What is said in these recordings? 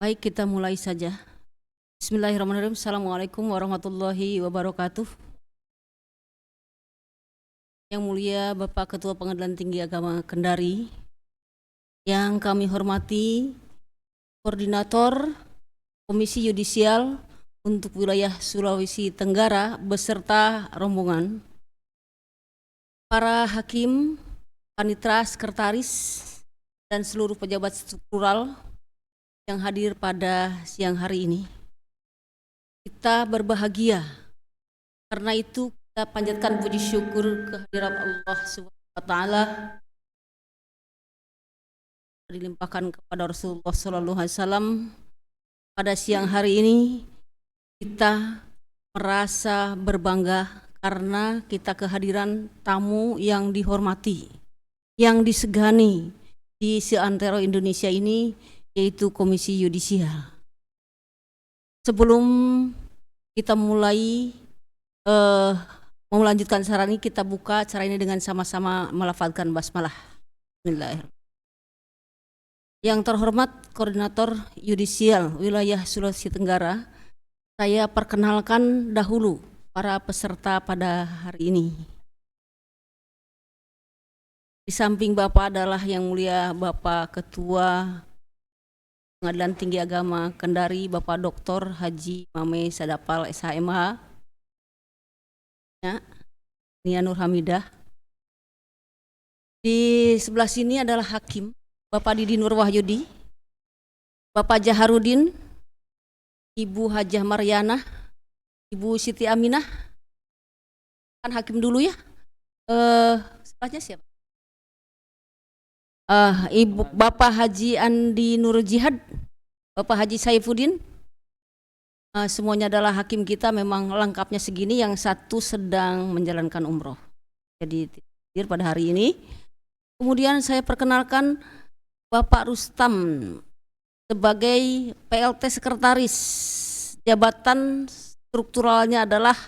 Baik, kita mulai saja. Bismillahirrahmanirrahim. Assalamualaikum warahmatullahi wabarakatuh. Yang mulia Bapak Ketua Pengadilan Tinggi Agama Kendari, yang kami hormati Koordinator Komisi Yudisial untuk wilayah Sulawesi Tenggara beserta rombongan, para hakim, panitera, sekretaris, dan seluruh pejabat struktural yang hadir pada siang hari ini. Kita berbahagia, karena itu kita panjatkan puji syukur kehadirat Allah Subhanahu wa taala dilimpahkan kepada Rasulullah sallallahu alaihi wasallam. Pada siang hari ini kita merasa berbangga karena kita kehadiran tamu yang dihormati, yang disegani di seantero Indonesia ini, yaitu Komisi Yudisial. Sebelum kita mulai mau melanjutkan acara ini, kita buka acara ini dengan sama-sama melafadzkan basmalah. Bismillahirrahmanirrahim. Yang terhormat Koordinator Yudisial Wilayah Sulawesi Tenggara, saya perkenalkan dahulu para peserta pada hari ini. Di samping Bapak adalah yang mulia Bapak Ketua Pengadilan Tinggi Agama Kendari, Bapak Dr. Haji Mame Sadapal SHMH, ya, Nia Nur Hamidah. Di sebelah sini adalah hakim Bapak Didi Nur Wahyudi, Bapak Jaharudin, Ibu Hajah Mariana, Ibu Siti Aminah. Kan hakim dulu ya. Sebelahnya siapa? Ibu Bapak Haji Andi Nur Jihad, Bapak Haji Saifuddin. Semuanya adalah hakim kita, memang lengkapnya segini. Yang satu sedang menjalankan umroh, jadi hadir pada hari ini. Kemudian saya perkenalkan Bapak Rustam sebagai PLT Sekretaris. Jabatan strukturalnya adalah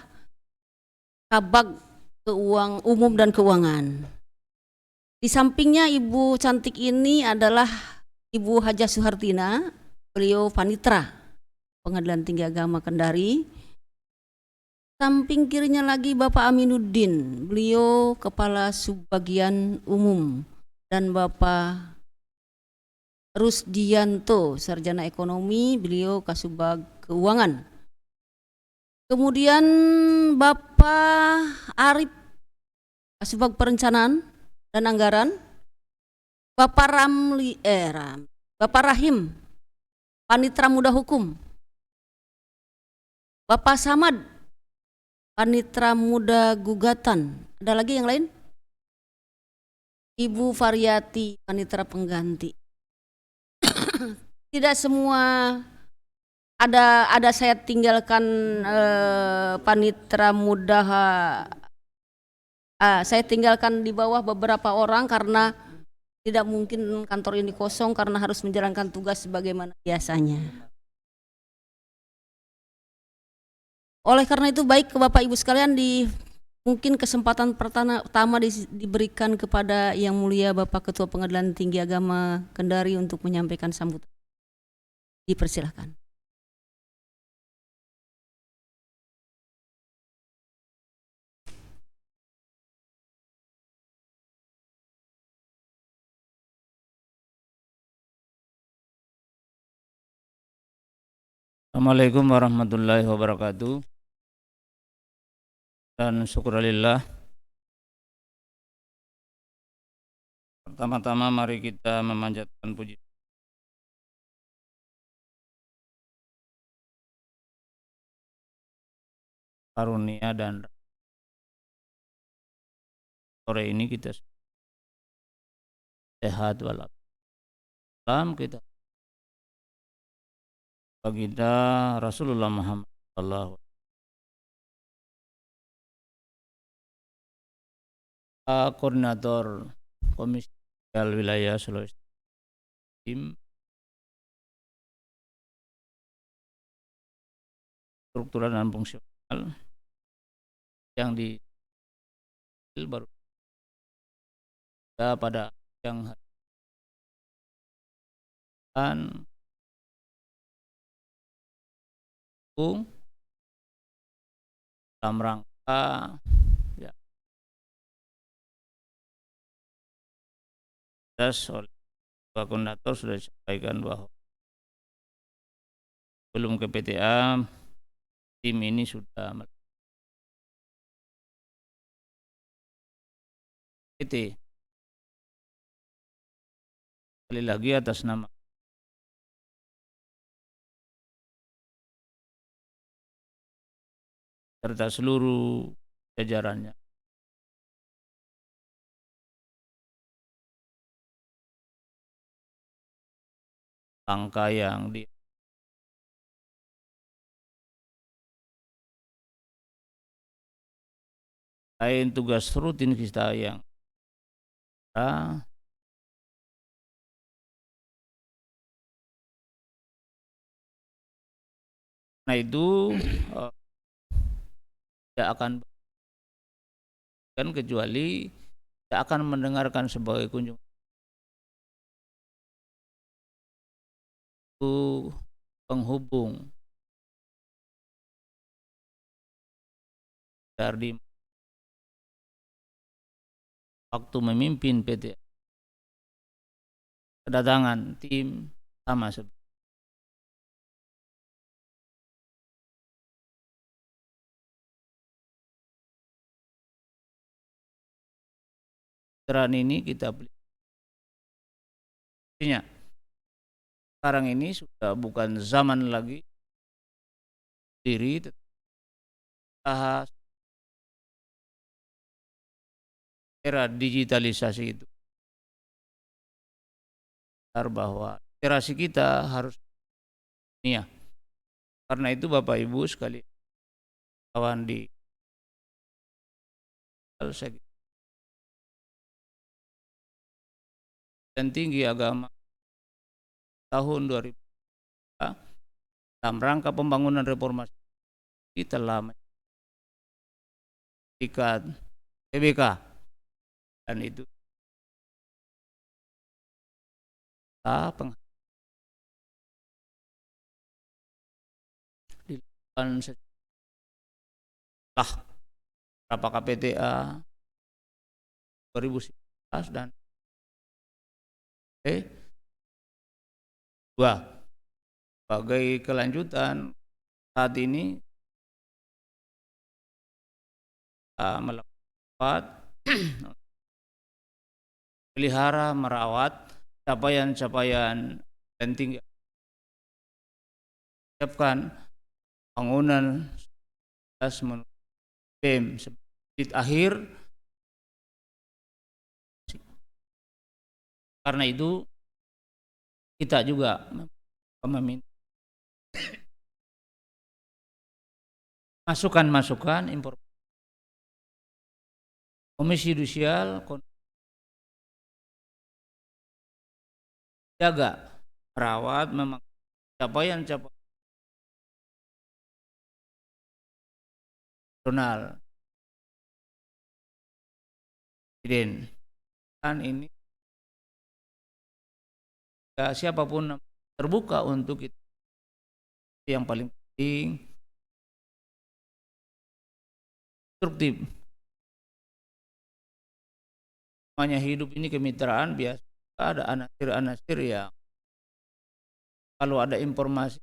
Kabag Umum dan Keuangan. Di sampingnya Ibu cantik ini adalah Ibu Hajah Suhartina, beliau panitera Pengadilan Tinggi Agama Kendari. Samping kirinya lagi Bapak Aminuddin, beliau Kepala Subbagian Umum, dan Bapak Rusdianto, Sarjana Ekonomi, beliau Kasubag Keuangan. Kemudian Bapak Arif, Kasubag Perencanaan dan Anggaran. Bapak Bapak Rahim, Panitera Muda Hukum. Bapak Samad, Panitera Muda Gugatan. Ada lagi yang lain? Ibu Variati, Panitera Pengganti. Tidak semua ada saya tinggalkan panitera muda. Saya tinggalkan di bawah beberapa orang karena tidak mungkin kantor ini kosong karena harus menjalankan tugas sebagaimana biasanya. Oleh karena itu, baik ke Bapak Ibu sekalian, mungkin kesempatan pertama diberikan kepada yang mulia Bapak Ketua Pengadilan Tinggi Agama Kendari untuk menyampaikan sambutan. Dipersilahkan. Assalamualaikum warahmatullahi wabarakatuh. Dan syukurillah, pertama-tama mari kita memanjatkan puji karunia dan sore ini kita sehat walafiat. Kita baginda Rasulullah Muhammad sallallahu Koordinator Komisi Wilayah Sulawesi tim struktural dan fungsional yang baru pada yang dalam rangka ya, oleh Pak Koordinator sudah disampaikan bahwa belum ke PTA tim ini sudah PT sekali lagi atas nama serta seluruh jajarannya. Langkah yang di lain tugas rutin kita yang nah itu tidak akan kecuali tidak akan mendengarkan sebagai kunjungan itu penghubung dari waktu memimpin PT kedatangan tim sama seperti ini kita beli. Artinya sekarang ini sudah bukan zaman lagi diri era digitalisasi itu bahwa literasi kita harus dunia. Karena itu Bapak Ibu sekali kawan di dan tinggi agama tahun 2000 dalam rangka pembangunan reformasi telah mengikat PBK dan itu dilakukan setelah berapa KPTA 2019 dan dua sebagai kelanjutan saat ini melakukan pelihara merawat capaian-capaian dan tinggi siapkan bangunan BEM di akhir. Karena itu kita juga meminta masukan informasi Komisi Yudisial jaga merawat memang capaian-capaian nasional presiden kan ini ya, siapapun terbuka untuk itu yang paling penting konstruktif. Namanya hidup ini kemitraan, biasa ada anasir-anasir yang kalau ada informasi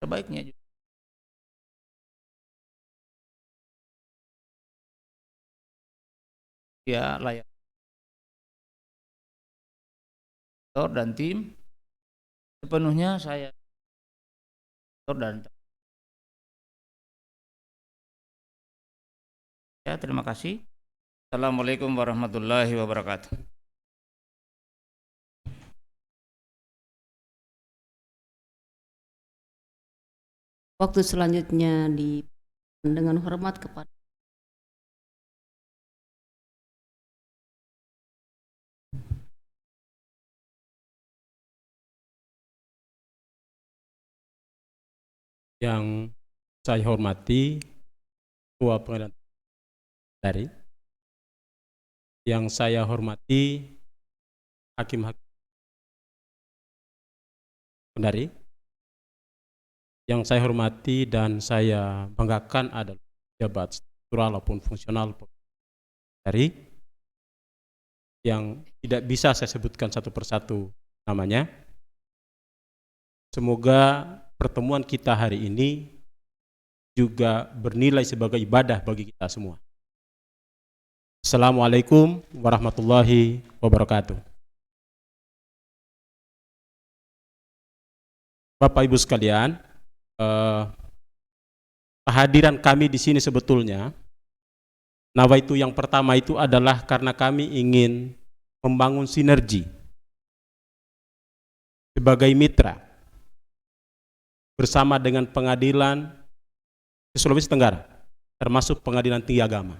sebaiknya juga ya layak dan tim sepenuhnya saya dan ya terima kasih. Assalamualaikum warahmatullahi wabarakatuh. Waktu selanjutnya dengan hormat kepada yang saya hormati Ketua Pengadilan dari yang saya hormati hakim-hakim dari Yang saya hormati dan saya banggakan adalah jabat struktural maupun fungsional dari yang tidak bisa saya sebutkan satu persatu namanya. Semoga pertemuan kita hari ini juga bernilai sebagai ibadah bagi kita semua. Assalamualaikum warahmatullahi wabarakatuh. Bapak Ibu sekalian, kehadiran kami di sini sebetulnya, nawaitu yang pertama itu adalah karena kami ingin membangun sinergi sebagai mitra bersama dengan pengadilan di Sulawesi Tenggara, termasuk Pengadilan Tinggi Agama.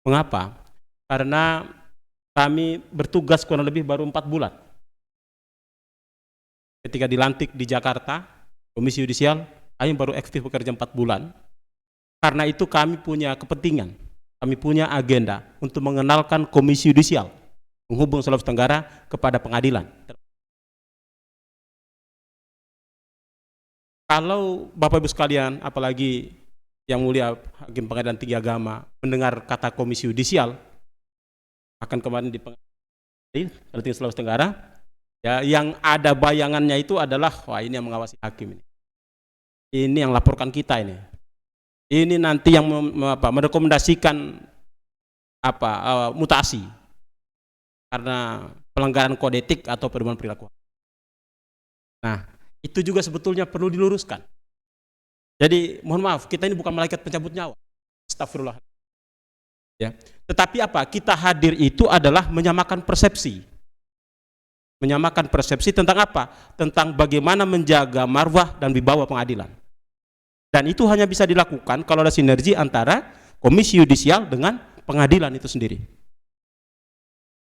Mengapa? Karena kami bertugas kurang lebih baru 4 bulan. Ketika dilantik di Jakarta, Komisi Yudisial, kami baru aktif bekerja 4 bulan. Karena itu kami punya kepentingan, kami punya agenda untuk mengenalkan Komisi Yudisial menghubung Sulawesi Tenggara kepada pengadilan. Kalau Bapak Ibu sekalian, apalagi yang mulia Hakim Pengadilan Tinggi Agama mendengar kata Komisi Yudisial, akan kemarin di Pengadilan Tinggi Sulawesi Tenggara, ya, yang ada bayangannya itu adalah, wah ini yang mengawasi hakim ini yang laporkan kita ini nanti yang merekomendasikan mutasi karena pelanggaran kode etik atau pedoman perilaku. Nah, itu juga sebetulnya perlu diluruskan. Jadi mohon maaf, kita ini bukan malaikat pencabut nyawa. Astagfirullah. Ya. Tetapi apa? Kita hadir itu adalah menyamakan persepsi. Menyamakan persepsi tentang apa? Tentang bagaimana menjaga marwah dan wibawa pengadilan. Dan itu hanya bisa dilakukan kalau ada sinergi antara Komisi Yudisial dengan pengadilan itu sendiri.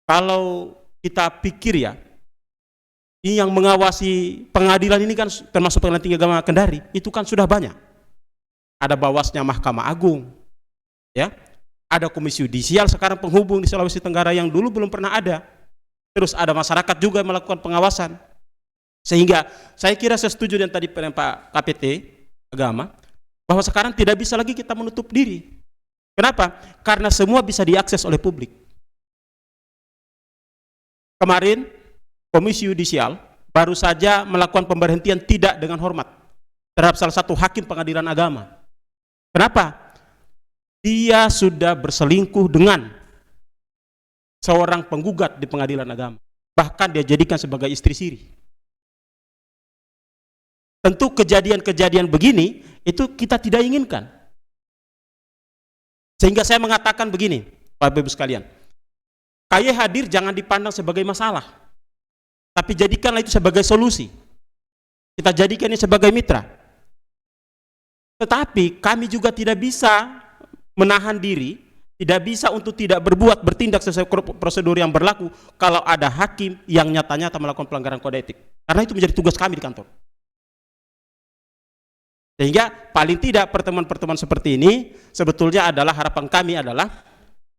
Kalau kita pikir ya, ini yang mengawasi pengadilan ini kan termasuk Pengadilan Tinggi Agama Kendari, itu kan sudah banyak. Ada Bawasnya Mahkamah Agung, ya, ada Komisi Yudisial sekarang penghubung di Sulawesi Tenggara yang dulu belum pernah ada. Terus ada masyarakat juga melakukan pengawasan. Sehingga saya kira saya setuju dengan tadi Pak KPT Agama, bahwa sekarang tidak bisa lagi kita menutup diri. Kenapa? Karena semua bisa diakses oleh publik. Kemarin Komisi Yudisial baru saja melakukan pemberhentian tidak dengan hormat terhadap salah satu hakim pengadilan agama. Kenapa? Dia sudah berselingkuh dengan seorang penggugat di pengadilan agama. Bahkan dia jadikan sebagai istri siri. Tentu kejadian-kejadian begini itu kita tidak inginkan. Sehingga saya mengatakan begini, Bapak Ibu sekalian, KY hadir jangan dipandang sebagai masalah, tapi jadikanlah itu sebagai solusi. Kita jadikan ini sebagai mitra. Tetapi kami juga tidak bisa menahan diri, tidak bisa untuk tidak bertindak sesuai prosedur yang berlaku kalau ada hakim yang nyata-nyata melakukan pelanggaran kode etik. Karena itu menjadi tugas kami di kantor. Sehingga paling tidak pertemuan-pertemuan seperti ini sebetulnya adalah harapan kami adalah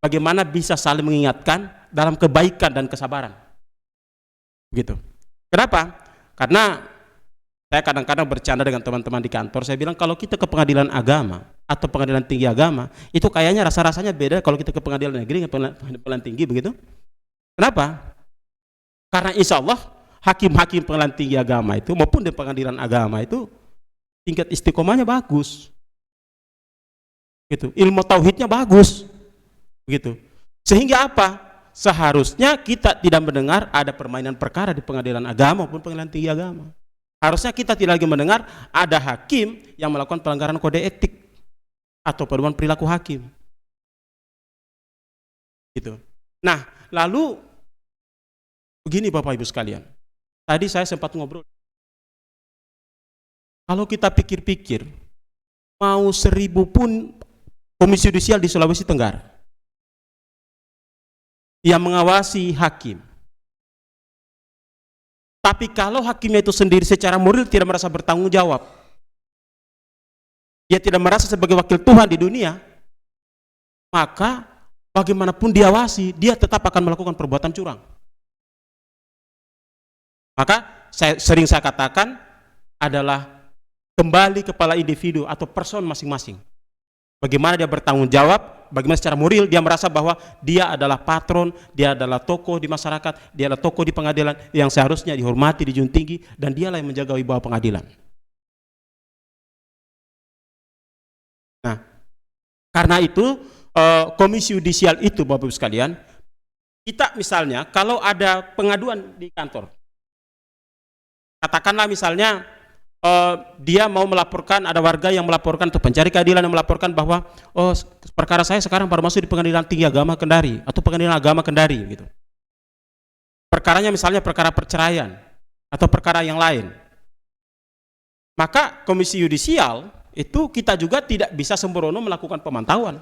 bagaimana bisa saling mengingatkan dalam kebaikan dan kesabaran. Begitu. Kenapa? Karena saya kadang-kadang bercanda dengan teman-teman di kantor, saya bilang kalau kita ke pengadilan agama atau pengadilan tinggi agama, itu kayaknya rasa-rasanya beda kalau kita ke pengadilan negeri, ke pengadilan tinggi, begitu. Kenapa? Karena insya Allah hakim-hakim pengadilan tinggi agama itu maupun di pengadilan agama itu tingkat istiqomahnya bagus, gitu. Ilmu tauhidnya bagus, begitu. Sehingga apa? Seharusnya kita tidak mendengar ada permainan perkara di pengadilan agama maupun pengadilan tinggi agama. Harusnya kita tidak lagi mendengar ada hakim yang melakukan pelanggaran kode etik atau pedoman perilaku hakim, gitu. Nah, lalu begini Bapak Ibu sekalian, tadi saya sempat ngobrol. Kalau kita pikir-pikir, mau 1000 pun Komisi Yudisial di Sulawesi Tenggara yang mengawasi hakim, tapi kalau hakimnya itu sendiri secara moral tidak merasa bertanggung jawab, dia tidak merasa sebagai wakil Tuhan di dunia, maka bagaimanapun diawasi, dia tetap akan melakukan perbuatan curang. Maka saya katakan, adalah kembali kepala individu atau person masing-masing. Bagaimana dia bertanggung jawab, bagaimana secara moral dia merasa bahwa dia adalah patron, dia adalah tokoh di masyarakat, dia adalah tokoh di pengadilan yang seharusnya dihormati, dijunjung tinggi, dan dialah yang menjaga wibawa pengadilan. Nah, karena itu komisi yudisial itu, Bapak-Ibu sekalian, kita misalnya kalau ada pengaduan di kantor, katakanlah misalnya dia mau melaporkan, ada warga yang melaporkan atau pencari keadilan yang melaporkan bahwa perkara saya sekarang baru masuk di Pengadilan Tinggi Agama Kendari atau Pengadilan Agama Kendari gitu. Perkaranya misalnya perkara perceraian atau perkara yang lain. Maka komisi yudisial itu kita juga tidak bisa sembrono melakukan pemantauan.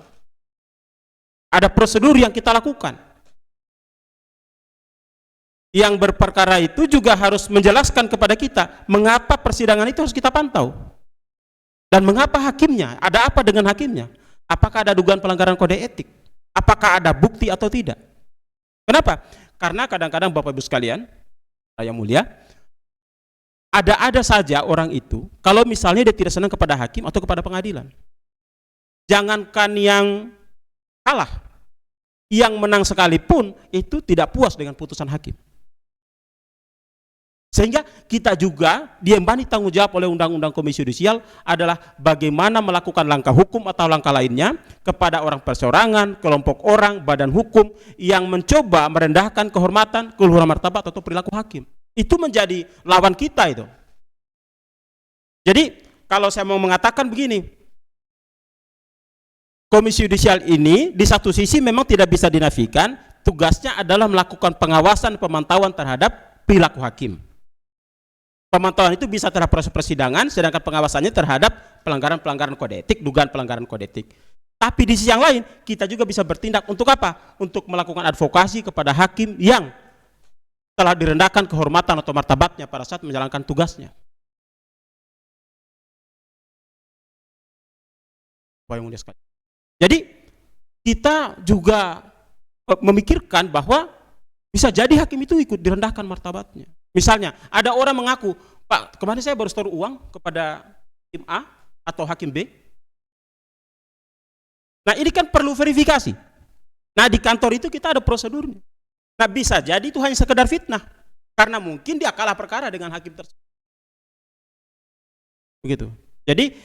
Ada prosedur yang kita lakukan. Yang berperkara itu juga harus menjelaskan kepada kita mengapa persidangan itu harus kita pantau dan mengapa hakimnya, ada apa dengan hakimnya, apakah ada dugaan pelanggaran kode etik, apakah ada bukti atau tidak. Kenapa? Karena kadang-kadang Bapak Ibu sekalian yang mulia, ada saja orang itu kalau misalnya dia tidak senang kepada hakim atau kepada pengadilan, jangankan yang kalah, yang menang sekalipun itu tidak puas dengan putusan hakim. Sehingga kita juga diembani tanggung jawab oleh Undang-Undang Komisi Yudisial adalah bagaimana melakukan langkah hukum atau langkah lainnya kepada orang perseorangan, kelompok orang, badan hukum yang mencoba merendahkan kehormatan, keluhuran martabat atau perilaku hakim. Itu menjadi lawan kita itu. Jadi kalau saya mau mengatakan begini, Komisi Yudisial ini di satu sisi memang tidak bisa dinafikan, tugasnya adalah melakukan pengawasan pemantauan terhadap perilaku hakim. Pemantauan itu bisa terhadap proses persidangan, sedangkan pengawasannya terhadap pelanggaran-pelanggaran kode etik, dugaan pelanggaran kode etik. Tapi di sisi yang lain, kita juga bisa bertindak untuk apa? Untuk melakukan advokasi kepada hakim yang telah direndahkan kehormatan atau martabatnya pada saat menjalankan tugasnya. Jadi kita juga memikirkan bahwa bisa jadi hakim itu ikut direndahkan martabatnya. Misalnya, ada orang mengaku, Pak, kemarin saya baru setor uang kepada tim A atau hakim B. Nah, ini kan perlu verifikasi. Nah, di kantor itu kita ada prosedurnya. Nah, bisa jadi itu hanya sekedar fitnah. Karena mungkin dia kalah perkara dengan hakim tersebut. Begitu. Jadi,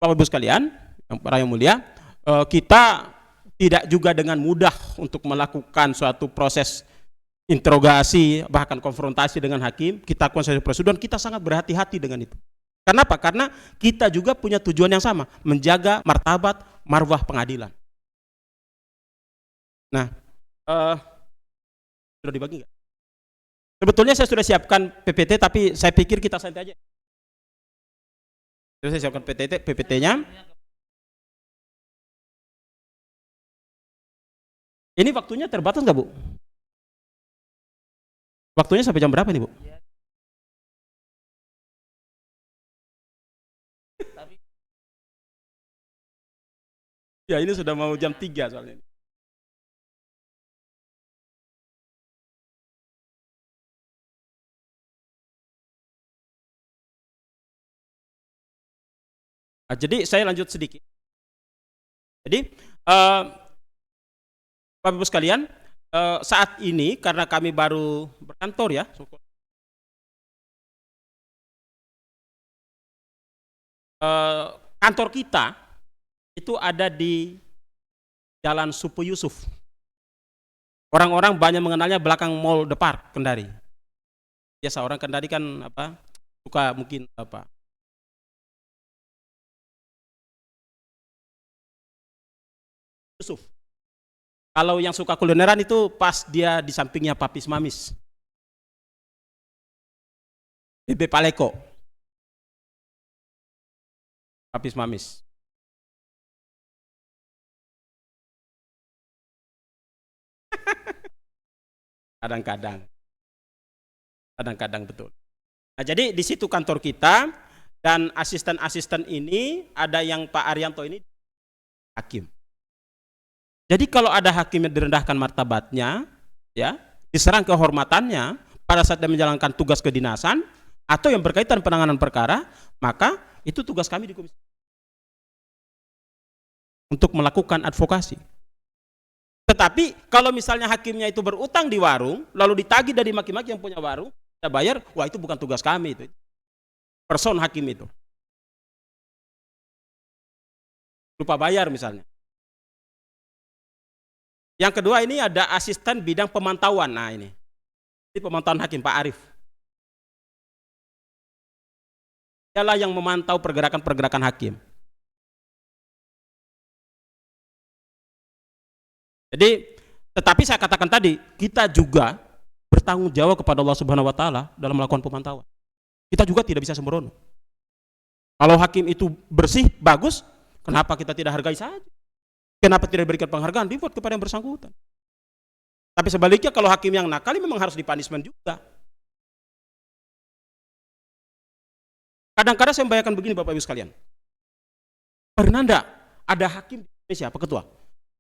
Bapak-Ibu sekalian, para yang mulia, kita tidak juga dengan mudah untuk melakukan suatu proses interogasi, bahkan konfrontasi dengan hakim, kita lakukan suatu prosedur, kita sangat berhati-hati dengan itu. Kenapa? Karena kita juga punya tujuan yang sama, menjaga martabat, marwah pengadilan. Nah, sudah dibagi nggak? Sebetulnya saya sudah siapkan PPT, tapi saya pikir kita santai aja. Sudah saya siapkan PPT-nya. Ini waktunya terbatas nggak, Bu? Waktunya sampai jam berapa nih, Bu? Ya, ini sudah mau jam 3 soalnya. Nah, jadi saya lanjut sedikit. Jadi, Bapak-Ibu sekalian, saat ini karena kami baru berkantor ya, kantor kita itu ada di Jalan Supu Yusuf. Orang-orang banyak mengenalnya belakang Mall The Park Kendari. Biasa orang Kendari kan suka mungkin Yusuf. Kalau yang suka kulineran itu pas dia di sampingnya Papis Mamis. Bebe Paleko. Papis Mamis. Kadang-kadang betul. Nah, jadi di situ kantor kita dan asisten-asisten ini ada yang Pak Arianto ini hakim. Jadi kalau ada hakim yang direndahkan martabatnya, ya, diserang kehormatannya pada saat dia menjalankan tugas kedinasan, atau yang berkaitan penanganan perkara, maka itu tugas kami di komisi untuk melakukan advokasi. Tetapi kalau misalnya hakimnya itu berutang di warung, lalu ditagih dari maki-maki yang punya warung, tidak bayar, wah itu bukan tugas kami, itu person hakim itu. Lupa bayar misalnya. Yang kedua ini ada asisten bidang pemantauan. Nah ini pemantauan hakim Pak Arif. Dialah yang memantau pergerakan-pergerakan hakim. Jadi, tetapi saya katakan tadi, kita juga bertanggung jawab kepada Allah Subhanahu wa taala dalam melakukan pemantauan. Kita juga tidak bisa sembrono. Kalau hakim itu bersih, bagus, kenapa kita tidak hargai saja? Kenapa tidak berikan penghargaan, reward kepada yang bersangkutan? Tapi sebaliknya kalau hakim yang nakal memang harus dipunishment juga. Kadang-kadang saya membayangkan begini Bapak Ibu sekalian. Pernah enggak ada hakim di Indonesia, Pak Ketua?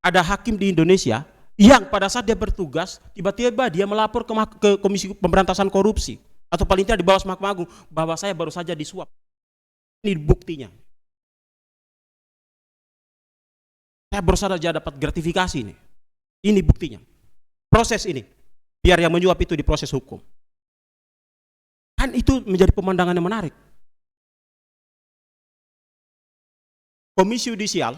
Ada hakim di Indonesia yang pada saat dia bertugas, tiba-tiba dia melapor ke Komisi Pemberantasan Korupsi atau paling tidak di bawah Mahkamah Agung bahwa saya baru saja disuap. Ini buktinya. Saya baru saja dapat gratifikasi ini. Ini buktinya. Proses ini. Biar yang menyuap itu diproses hukum. Kan itu menjadi pemandangan yang menarik. Komisi Yudisial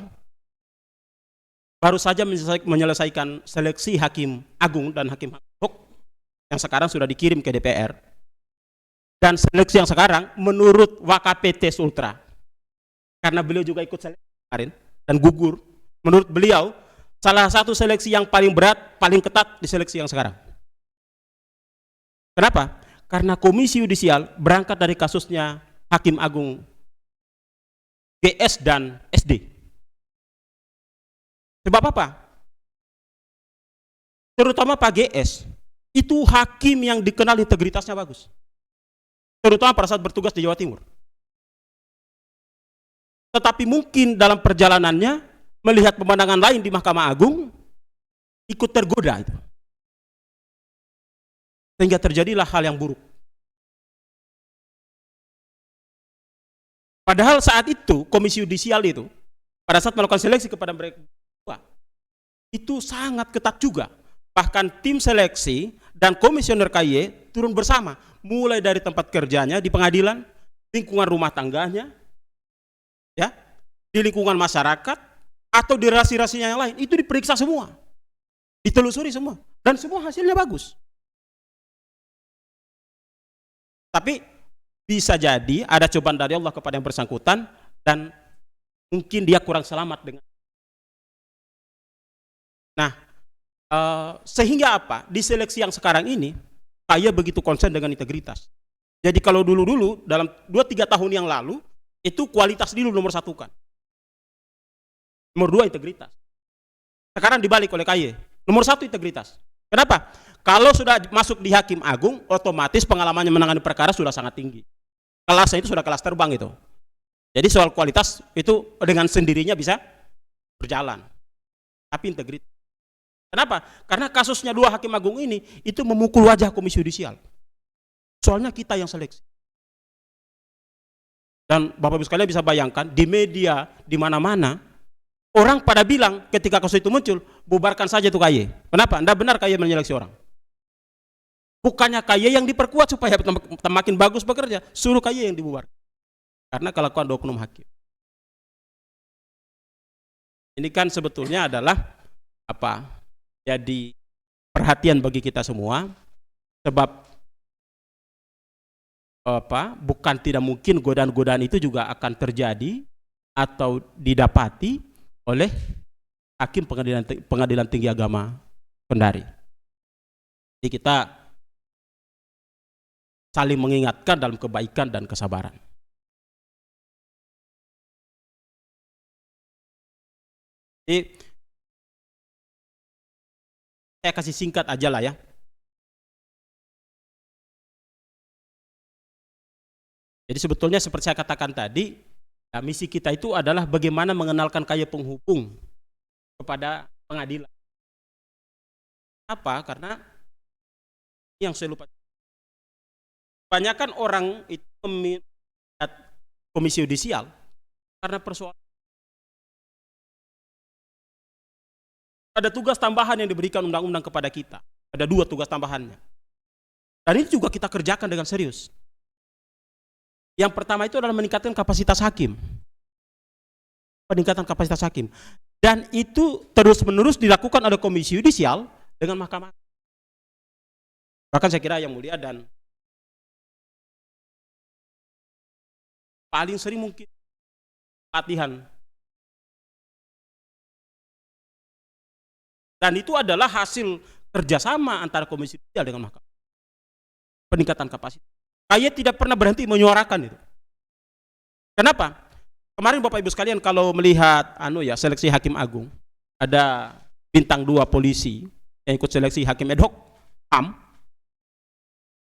baru saja menyelesaikan seleksi hakim agung dan hakim ad hoc yang sekarang sudah dikirim ke DPR. Dan seleksi yang sekarang menurut WKPT Sultra, karena beliau juga ikut seleksi kemarin dan gugur, menurut beliau salah satu seleksi yang paling berat, paling ketat di seleksi yang sekarang. Kenapa? Karena Komisi Yudisial berangkat dari kasusnya Hakim Agung GS dan SD. Sebab apa? Terutama Pak GS, itu hakim yang dikenal integritasnya bagus. Terutama pada saat bertugas di Jawa Timur. Tetapi mungkin dalam perjalanannya melihat pemandangan lain di Mahkamah Agung, ikut tergoda itu. Sehingga terjadilah hal yang buruk. Padahal saat itu Komisi Yudisial itu pada saat melakukan seleksi kepada mereka itu sangat ketat juga. Bahkan tim seleksi dan komisioner KY turun bersama, mulai dari tempat kerjanya di pengadilan, lingkungan rumah tangganya, ya, di lingkungan masyarakat atau di relasi-relasinya yang lain, itu diperiksa semua, ditelusuri semua, dan semua hasilnya bagus. Tapi bisa jadi ada cobaan dari Allah kepada yang bersangkutan dan mungkin dia kurang selamat dengan. Nah, sehingga apa? Di seleksi yang sekarang ini, saya begitu konsen dengan integritas. Jadi kalau dulu-dulu dalam 2-3 tahun yang lalu itu kualitas dulu nomor satu kan. Nomor 2 integritas. Sekarang dibalik oleh KY. Nomor 1 integritas. Kenapa? Kalau sudah masuk di Hakim Agung, otomatis pengalamannya menangani perkara sudah sangat tinggi. Kelasnya itu sudah kelas terbang itu. Jadi soal kualitas itu dengan sendirinya bisa berjalan. Tapi integritas. Kenapa? Karena kasusnya 2 Hakim Agung ini itu memukul wajah Komisi Yudisial. Soalnya kita yang seleksi. Dan Bapak Ibu sekalian bisa bayangkan di media di mana-mana orang pada bilang ketika kasus itu muncul, bubarkan saja tuh KY. Kenapa? Anda benar KY menyeleksi orang. Bukannya KY yang diperkuat supaya makin bagus bekerja, suruh KY yang dibubarkan. Karena kelakuan oknum hakim. Ini kan sebetulnya adalah apa? Jadi perhatian bagi kita semua, sebab apa? Bukan tidak mungkin godaan-godaan itu juga akan terjadi atau didapati oleh hakim pengadilan tinggi agama Kendari. Jadi kita saling mengingatkan dalam kebaikan dan kesabaran. Jadi saya kasih singkat aja lah ya. Jadi sebetulnya seperti saya katakan tadi, ya, misi kita itu adalah bagaimana mengenalkan KY penghubung kepada pengadilan. Apa? Karena yang saya lupa. Kebanyakan orang itu melihat komisi yudisial karena persoalan ada tugas tambahan yang diberikan undang-undang kepada kita. Ada 2 tugas tambahannya. Dan ini juga kita kerjakan dengan serius. Yang pertama itu adalah meningkatkan kapasitas hakim. Peningkatan kapasitas hakim. Dan itu terus-menerus dilakukan oleh komisi yudisial dengan mahkamah. Bahkan saya kira yang mulia dan paling sering mungkin latihan. Dan itu adalah hasil kerjasama antara komisi yudisial dengan mahkamah. Peningkatan kapasitas. Saya tidak pernah berhenti menyuarakan itu. Kenapa? Kemarin Bapak Ibu sekalian kalau melihat seleksi hakim agung, ada bintang 2 polisi yang ikut seleksi hakim ad hoc HAM.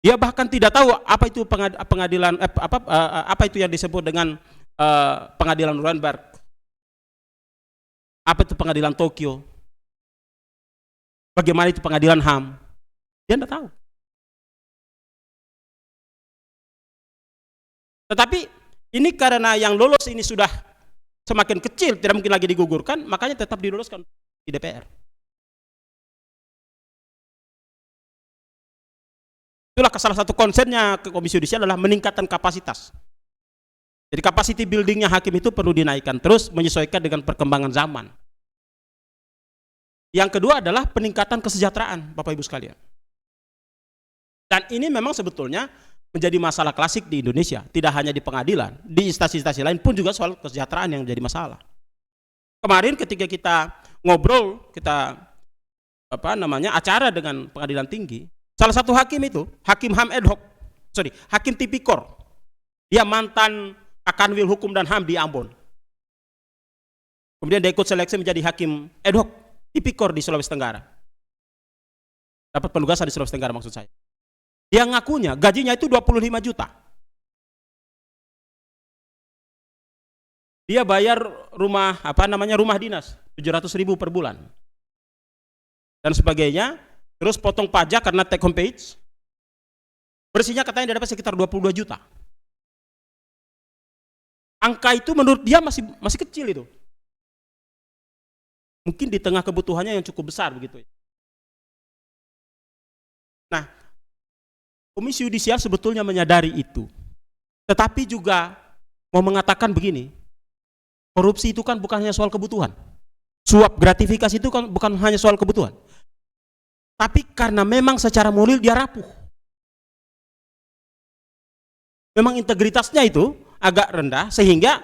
Dia bahkan tidak tahu apa itu pengadilan apa itu yang disebut dengan pengadilan Nuremberg. Apa itu pengadilan Tokyo? Bagaimana itu pengadilan HAM? Dia tidak tahu. Tetapi ini karena yang lolos ini sudah semakin kecil, tidak mungkin lagi digugurkan, makanya tetap diloloskan di DPR. Itulah salah satu konsennya ke komisi yudisial adalah meningkatkan kapasitas. Jadi capacity buildingnya hakim itu perlu dinaikkan terus menyesuaikan dengan perkembangan zaman. Yang kedua adalah peningkatan kesejahteraan, Bapak Ibu sekalian. Dan ini memang sebetulnya menjadi masalah klasik di Indonesia, tidak hanya di pengadilan, di instansi-instansi lain pun juga soal kesejahteraan yang menjadi masalah. Kemarin ketika kita ngobrol, kita acara dengan pengadilan tinggi, salah satu hakim itu, hakim HAM ad hoc, hakim tipikor, dia mantan Kakanwil Hukum dan HAM di Ambon. Kemudian dia ikut seleksi menjadi hakim ad hoc, tipikor di Sulawesi Tenggara. Dapat penugasan di Sulawesi Tenggara maksud saya. Dia ngakunya gajinya itu 25 juta. Dia bayar rumah dinas 700.000 per bulan. Dan sebagainya, terus potong pajak karena take home page. Bersihnya katanya dia dapat sekitar 22 juta. Angka itu menurut dia masih kecil itu. Mungkin di tengah kebutuhannya yang cukup besar begitu. Nah, komisi yudisial sebetulnya menyadari itu. Tetapi juga mau mengatakan begini, korupsi itu kan bukan hanya soal kebutuhan. Suap gratifikasi itu kan bukan hanya soal kebutuhan. Tapi karena memang secara moral dia rapuh. Memang integritasnya itu agak rendah sehingga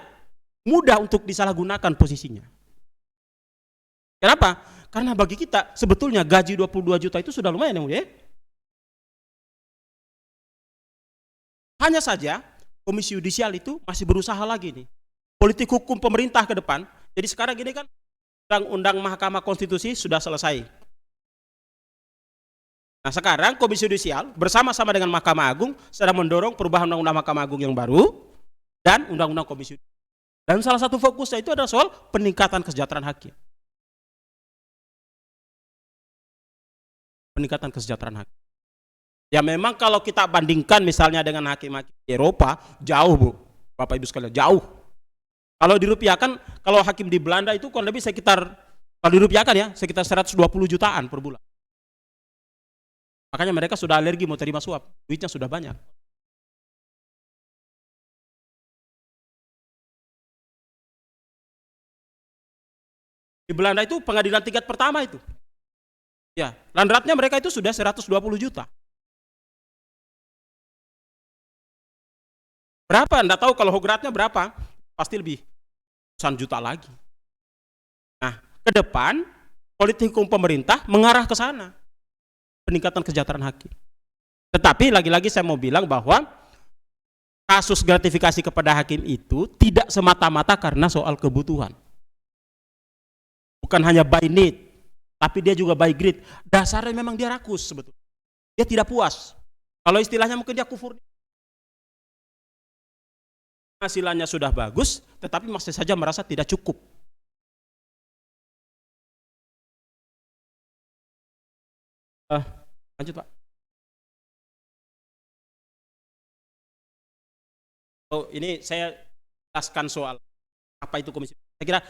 mudah untuk disalahgunakan posisinya. Kenapa? Karena bagi kita sebetulnya gaji 22 juta itu sudah lumayan ya. Hanya saja komisi yudisial itu masih berusaha lagi nih. Politik hukum pemerintah ke depan. Jadi sekarang ini kan undang-undang Mahkamah Konstitusi sudah selesai. Nah sekarang komisi yudisial bersama-sama dengan Mahkamah Agung sedang mendorong perubahan undang-undang Mahkamah Agung yang baru dan undang-undang komisi yudisial. Dan salah satu fokusnya itu adalah soal peningkatan kesejahteraan hakim. Peningkatan kesejahteraan hakim. Ya memang kalau kita bandingkan misalnya dengan hakim-hakim Eropa, jauh Bu, Bapak Ibu sekalian, jauh. Kalau dirupiahkan, kalau hakim di Belanda itu kurang lebih sekitar, kalau dirupiahkan ya, sekitar 120 jutaan per bulan. Makanya mereka sudah alergi mau terima suap, duitnya sudah banyak. Di Belanda itu pengadilan tingkat pertama itu. Ya, landratnya mereka itu sudah 120 juta. Berapa? Anda tahu kalau hogratnya berapa? Pasti lebih ratusan juta lagi. Nah, ke depan politik hukum pemerintah mengarah ke sana. Peningkatan kesejahteraan hakim. Tetapi lagi-lagi saya mau bilang bahwa kasus gratifikasi kepada hakim itu tidak semata-mata karena soal kebutuhan. Bukan hanya by need, tapi dia juga by greed. Dasarnya memang dia rakus sebetulnya. Dia tidak puas. Kalau istilahnya mungkin dia kufur. Hasilannya sudah bagus, tetapi masih saja merasa tidak cukup. Lanjut Pak. Oh, ini saya jelaskan soal apa itu komisi. Saya kira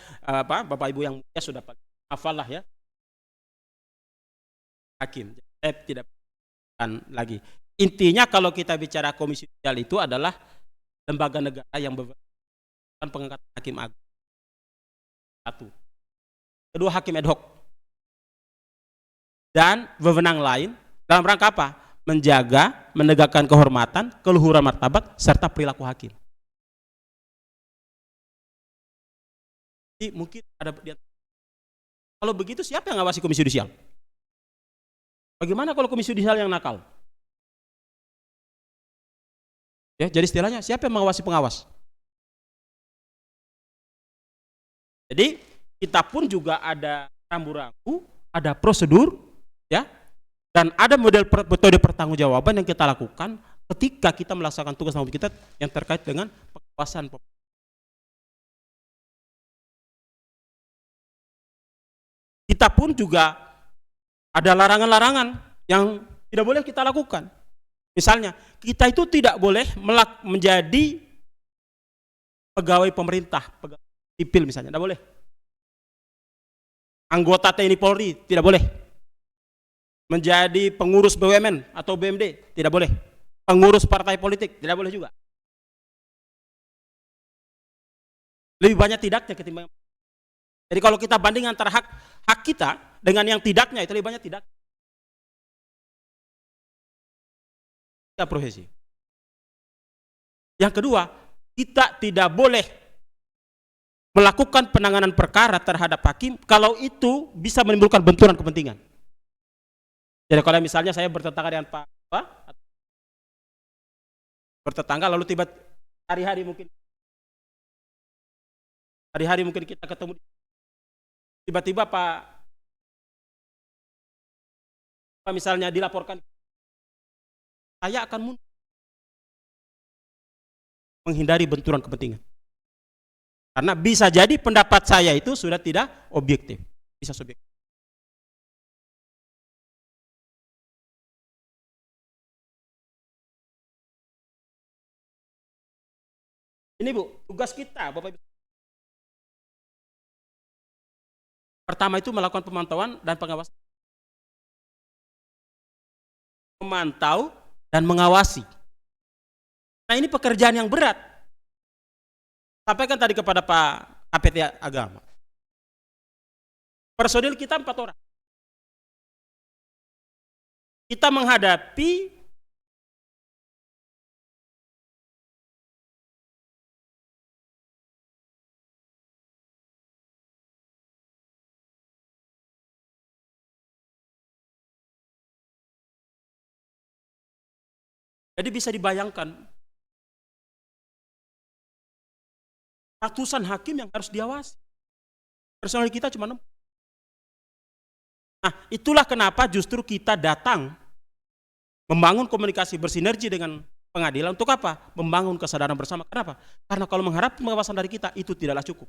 Bapak Ibu yang mulia sudah hafal lah ya, hakim. Saya tidak akan lagi. Intinya kalau kita bicara komisi judisial itu adalah lembaga negara yang berwenang pengangkatan hakim agung. Satu. Kedua, hakim ad hoc. Dan wewenang lain dalam rangka apa? Menjaga, menegakkan kehormatan, keluhuran martabat, serta perilaku hakim. Jadi mungkin ada, kalau begitu siapa yang ngawasi komisi judisial? Bagaimana kalau komisi judisial yang nakal? Ya, jadi istilahnya siapa yang mengawasi pengawas? Jadi kita pun juga ada rambu-rambu, ada prosedur, ya, dan ada metode pertanggungjawaban yang kita lakukan ketika kita melaksanakan tugas tanggung jawab kita yang terkait dengan pengawasan. Kita pun juga ada larangan-larangan yang tidak boleh kita lakukan. Misalnya, kita itu tidak boleh menjadi pegawai pemerintah, pegawai sipil misalnya, tidak boleh. Anggota TNI Polri, tidak boleh. Menjadi pengurus BUMN atau BUMD, tidak boleh. Pengurus partai politik, tidak boleh juga. Lebih banyak tidaknya ketimbang. Jadi kalau kita banding antara hak kita dengan yang tidaknya, itu lebih banyak tidak. Ya, profesi. Yang kedua, kita tidak boleh melakukan penanganan perkara terhadap hakim kalau itu bisa menimbulkan benturan kepentingan. Jadi kalau misalnya saya bertetangga dengan Pak bertetangga lalu tiba hari-hari mungkin kita ketemu, tiba-tiba Pak misalnya dilaporkan, saya akan mundur menghindari benturan kepentingan. Karena bisa jadi pendapat saya itu sudah tidak objektif, bisa subjektif. Ini Bu, tugas kita Bapak Ibu. Pertama itu melakukan pemantauan dan pengawasan. Memantau dan mengawasi. Nah, ini pekerjaan yang berat. Sampaikan tadi kepada Pak KPT Agama. Personil kita 4 orang. Kita menghadapi jadi bisa dibayangkan ratusan hakim yang harus diawasi. Personil kita cuma 6. Nah, itulah kenapa justru kita datang membangun komunikasi bersinergi dengan pengadilan untuk apa? Membangun kesadaran bersama. Kenapa? Karena kalau mengharap pengawasan dari kita itu tidaklah cukup.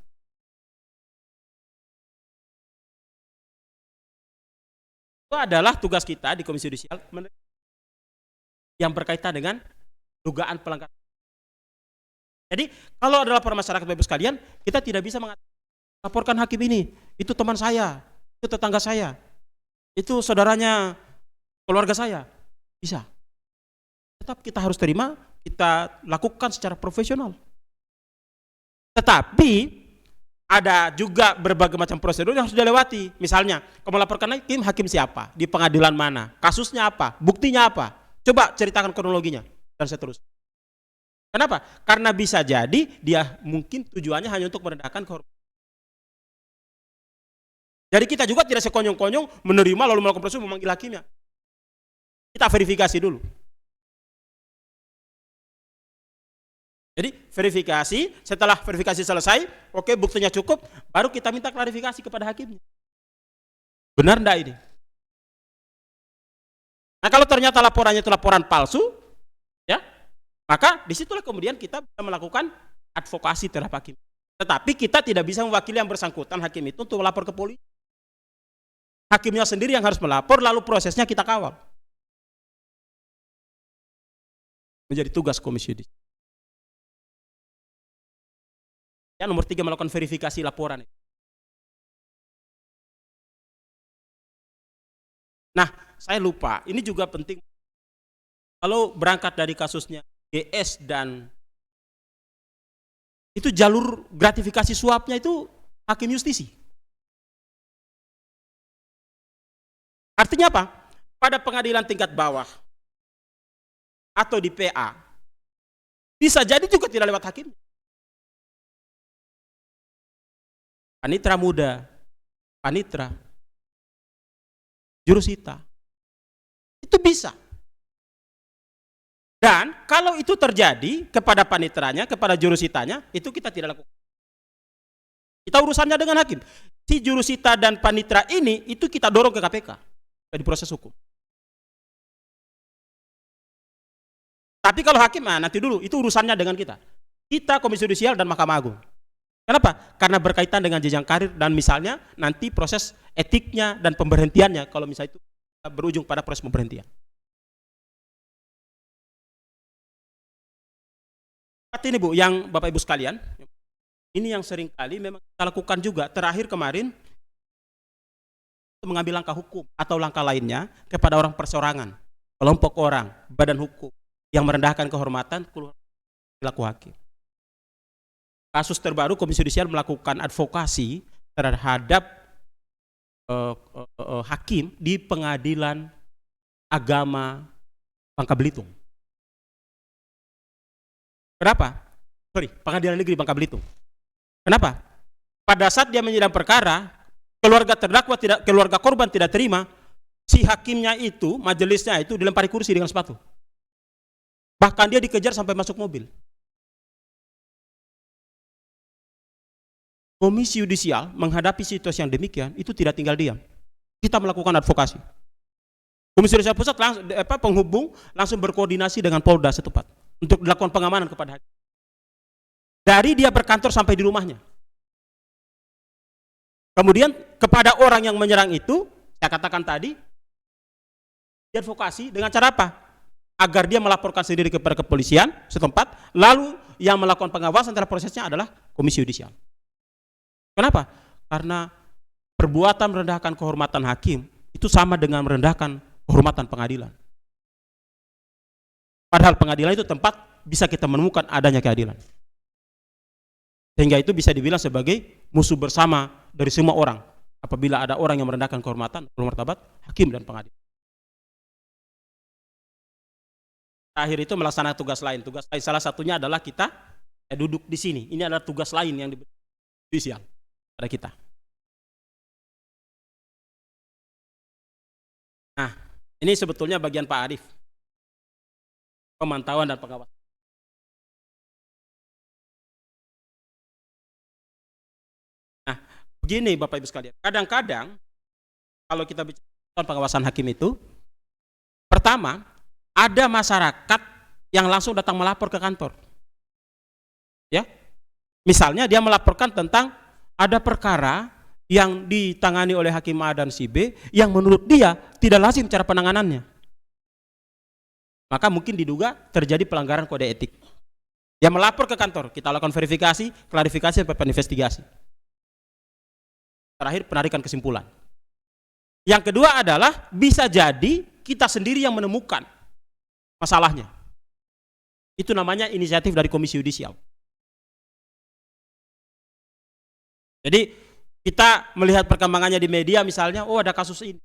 Itu adalah tugas kita di Komisi Judisial yang berkaitan dengan dugaan pelanggaran. Jadi kalau ada laporan masyarakat Bapak Ibu sekalian, kita tidak bisa melaporkan hakim ini, itu teman saya, itu tetangga saya, itu saudaranya keluarga saya. Bisa. Tetap kita harus terima, kita lakukan secara profesional. Tetapi ada juga berbagai macam prosedur yang harus dilewati. Misalnya, kamu melaporkan hakim siapa, di pengadilan mana, kasusnya apa, buktinya apa. Coba ceritakan kronologinya dan seterusnya. Kenapa? Karena bisa jadi dia mungkin tujuannya hanya untuk merendahkan kehormatan. Jadi kita juga tidak sekonyong-konyong menerima lalu melakukan proses memanggil hakimnya. Kita verifikasi dulu. Jadi verifikasi, setelah verifikasi selesai, oke buktinya cukup, baru kita minta klarifikasi kepada hakimnya. Benar enggak ini? Nah, kalau ternyata laporannya itu laporan palsu, ya, maka disitulah kemudian kita bisa melakukan advokasi terhadap hakim. Tetapi kita tidak bisa mewakili yang bersangkutan hakim itu untuk melapor ke polisi. Hakimnya sendiri yang harus melapor, lalu prosesnya kita kawal. Menjadi tugas Komisi Judisial. Ya, nomor 3 melakukan verifikasi laporan. Nah, saya lupa, ini juga penting. Kalau berangkat dari kasusnya GS dan itu jalur gratifikasi suapnya itu hakim justisi. Artinya apa? Pada pengadilan tingkat bawah atau di PA, bisa jadi juga tidak lewat hakim. Panitra muda, panitra, jurusita, itu bisa. Dan kalau itu terjadi kepada panitranya, kepada jurusitanya, itu kita tidak lakukan. Kita urusannya dengan hakim. Si jurusita dan panitra ini, itu kita dorong ke KPK, di proses hukum. Tapi kalau hakim, nanti dulu, itu urusannya dengan kita. Kita Komisi Yudisial dan Mahkamah Agung. Kenapa? Karena berkaitan dengan jenjang karir dan misalnya nanti proses etiknya dan pemberhentiannya kalau misalnya itu berujung pada proses pemberhentian. Ini Bu, yang Bapak Ibu sekalian, ini yang sering kali memang kita lakukan juga. Terakhir kemarin mengambil langkah hukum atau langkah lainnya kepada orang perseorangan, kelompok orang, badan hukum yang merendahkan kehormatan perilaku hakim. Kasus terbaru Komisi Yudisial melakukan advokasi terhadap hakim di Pengadilan Agama Bangka Belitung. Kenapa? Pengadilan Negeri Bangka Belitung. Kenapa? Pada saat dia menyidang perkara, keluarga terdakwa keluarga korban tidak terima, si hakimnya itu, majelisnya itu dilempari kursi dengan sepatu. Bahkan dia dikejar sampai masuk mobil. Komisi Yudisial menghadapi situasi yang demikian itu tidak tinggal diam. Kita melakukan advokasi. Komisi Yudisial Pusat penghubung langsung berkoordinasi dengan Polda setempat untuk dilakukan pengamanan kepada hakim. Dari dia berkantor sampai di rumahnya. Kemudian kepada orang yang menyerang itu, saya katakan tadi, diadvokasi dengan cara apa? Agar dia melaporkan sendiri kepada kepolisian setempat, lalu yang melakukan pengawasan terhadap prosesnya adalah Komisi Yudisial. Kenapa? Karena perbuatan merendahkan kehormatan hakim itu sama dengan merendahkan kehormatan pengadilan. Padahal pengadilan itu tempat bisa kita menemukan adanya keadilan. Sehingga itu bisa dibilang sebagai musuh bersama dari semua orang apabila ada orang yang merendahkan kehormatan, martabat hakim dan pengadilan. Akhir itu melaksanakan tugas lain. Tugas lain salah satunya adalah kita duduk di sini. Ini adalah tugas lain yang diberikan Yudisial pada kita. Nah, ini sebetulnya bagian Pak Arief. Pemantauan dan pengawasan. Nah, begini Bapak Ibu sekalian. Kadang-kadang kalau kita bicara pengawasan hakim itu, pertama, ada masyarakat yang langsung datang melapor ke kantor. Ya. Misalnya dia melaporkan tentang ada perkara yang ditangani oleh Hakim A dan si B yang menurut dia tidak lazim cara penanganannya. Maka mungkin diduga terjadi pelanggaran kode etik. Dia melapor ke kantor, kita lakukan verifikasi, klarifikasi, sampai investigasi. Terakhir penarikan kesimpulan. Yang kedua adalah bisa jadi kita sendiri yang menemukan masalahnya. Itu namanya inisiatif dari Komisi Yudisial. Jadi kita melihat perkembangannya di media misalnya, oh ada kasus ini.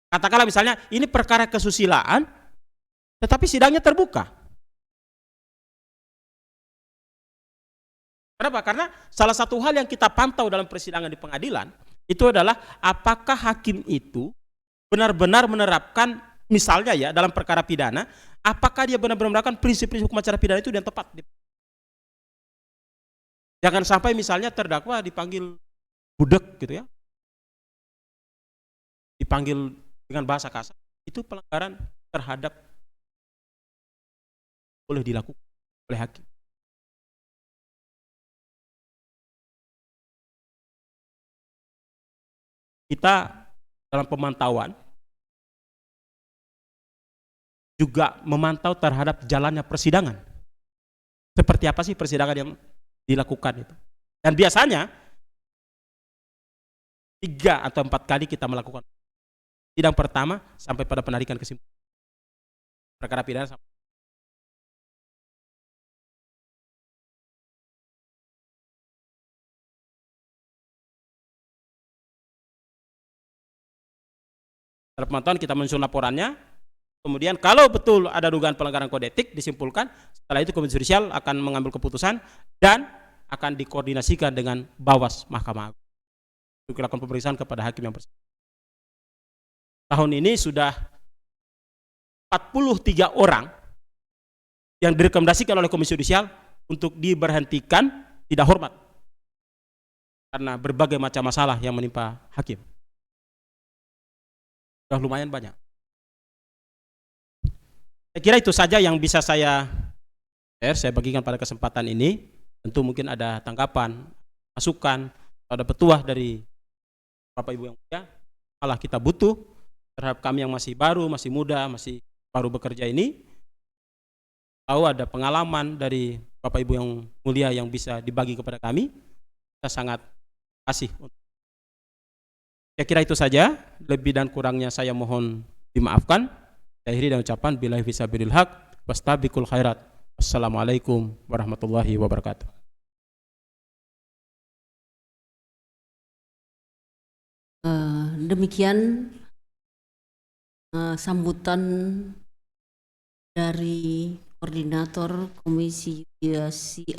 Katakanlah misalnya ini perkara kesusilaan, tetapi sidangnya terbuka. Kenapa? Karena salah satu hal yang kita pantau dalam persidangan di pengadilan itu adalah apakah hakim itu benar-benar menerapkan misalnya ya dalam perkara pidana, apakah dia benar-benar menerapkan prinsip-prinsip hukum acara pidana itu yang tepat. Jangan sampai misalnya terdakwa dipanggil budek gitu ya, dipanggil dengan bahasa kasar, itu pelanggaran terhadap boleh dilakukan oleh hakim. Kita dalam pemantauan juga memantau terhadap jalannya persidangan. Seperti apa sih persidangan yang dilakukan itu. Dan biasanya 3 atau 4 kali kita melakukan sidang pertama sampai pada penarikan kesimpulan perkara pidana. Setelah pemantauan kita menyusun laporannya, kemudian kalau betul ada dugaan pelanggaran kode etik disimpulkan, setelah itu Komisi Judisial akan mengambil keputusan dan akan dikoordinasikan dengan Bawas Mahkamah Agung untuk dilakukan pemeriksaan kepada hakim yang bersangkutan. Tahun ini sudah 43 orang yang direkomendasikan oleh Komisi Judisial untuk diberhentikan tidak hormat karena berbagai macam masalah yang menimpa hakim. Sudah lumayan banyak. Saya kira itu saja yang bisa saya bagikan pada kesempatan ini. Tentu mungkin ada tanggapan, masukan, atau ada petuah dari Bapak Ibu yang mulia. Malah kita butuh terhadap kami yang masih baru, masih muda, masih baru bekerja ini. Tahu ada pengalaman dari Bapak Ibu yang mulia yang bisa dibagi kepada kami. Kita sangat kasih. Saya kira itu saja. Lebih dan kurangnya saya mohon dimaafkan. Saya akhiri dengan ucapan billahi fisabilil haq wastabiqul khairat. Assalamualaikum warahmatullahi wabarakatuh. Demikian sambutan dari Koordinator Komisi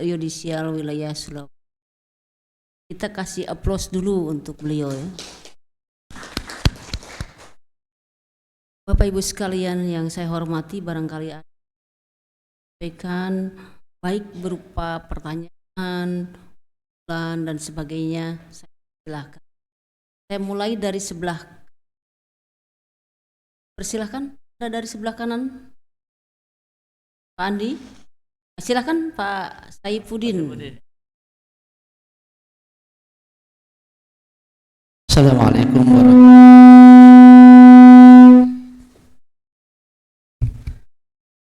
Yudisial Wilayah Sulawesi. Kita kasih aplaus dulu untuk beliau ya. Bapak Ibu sekalian yang saya hormati, barangkali ada sampaikan baik berupa pertanyaan, dan sebagainya, saya silakan. Saya mulai dari sebelah, persilahkan, ada dari sebelah kanan, Pak Andi, silakan Pak Saifuddin.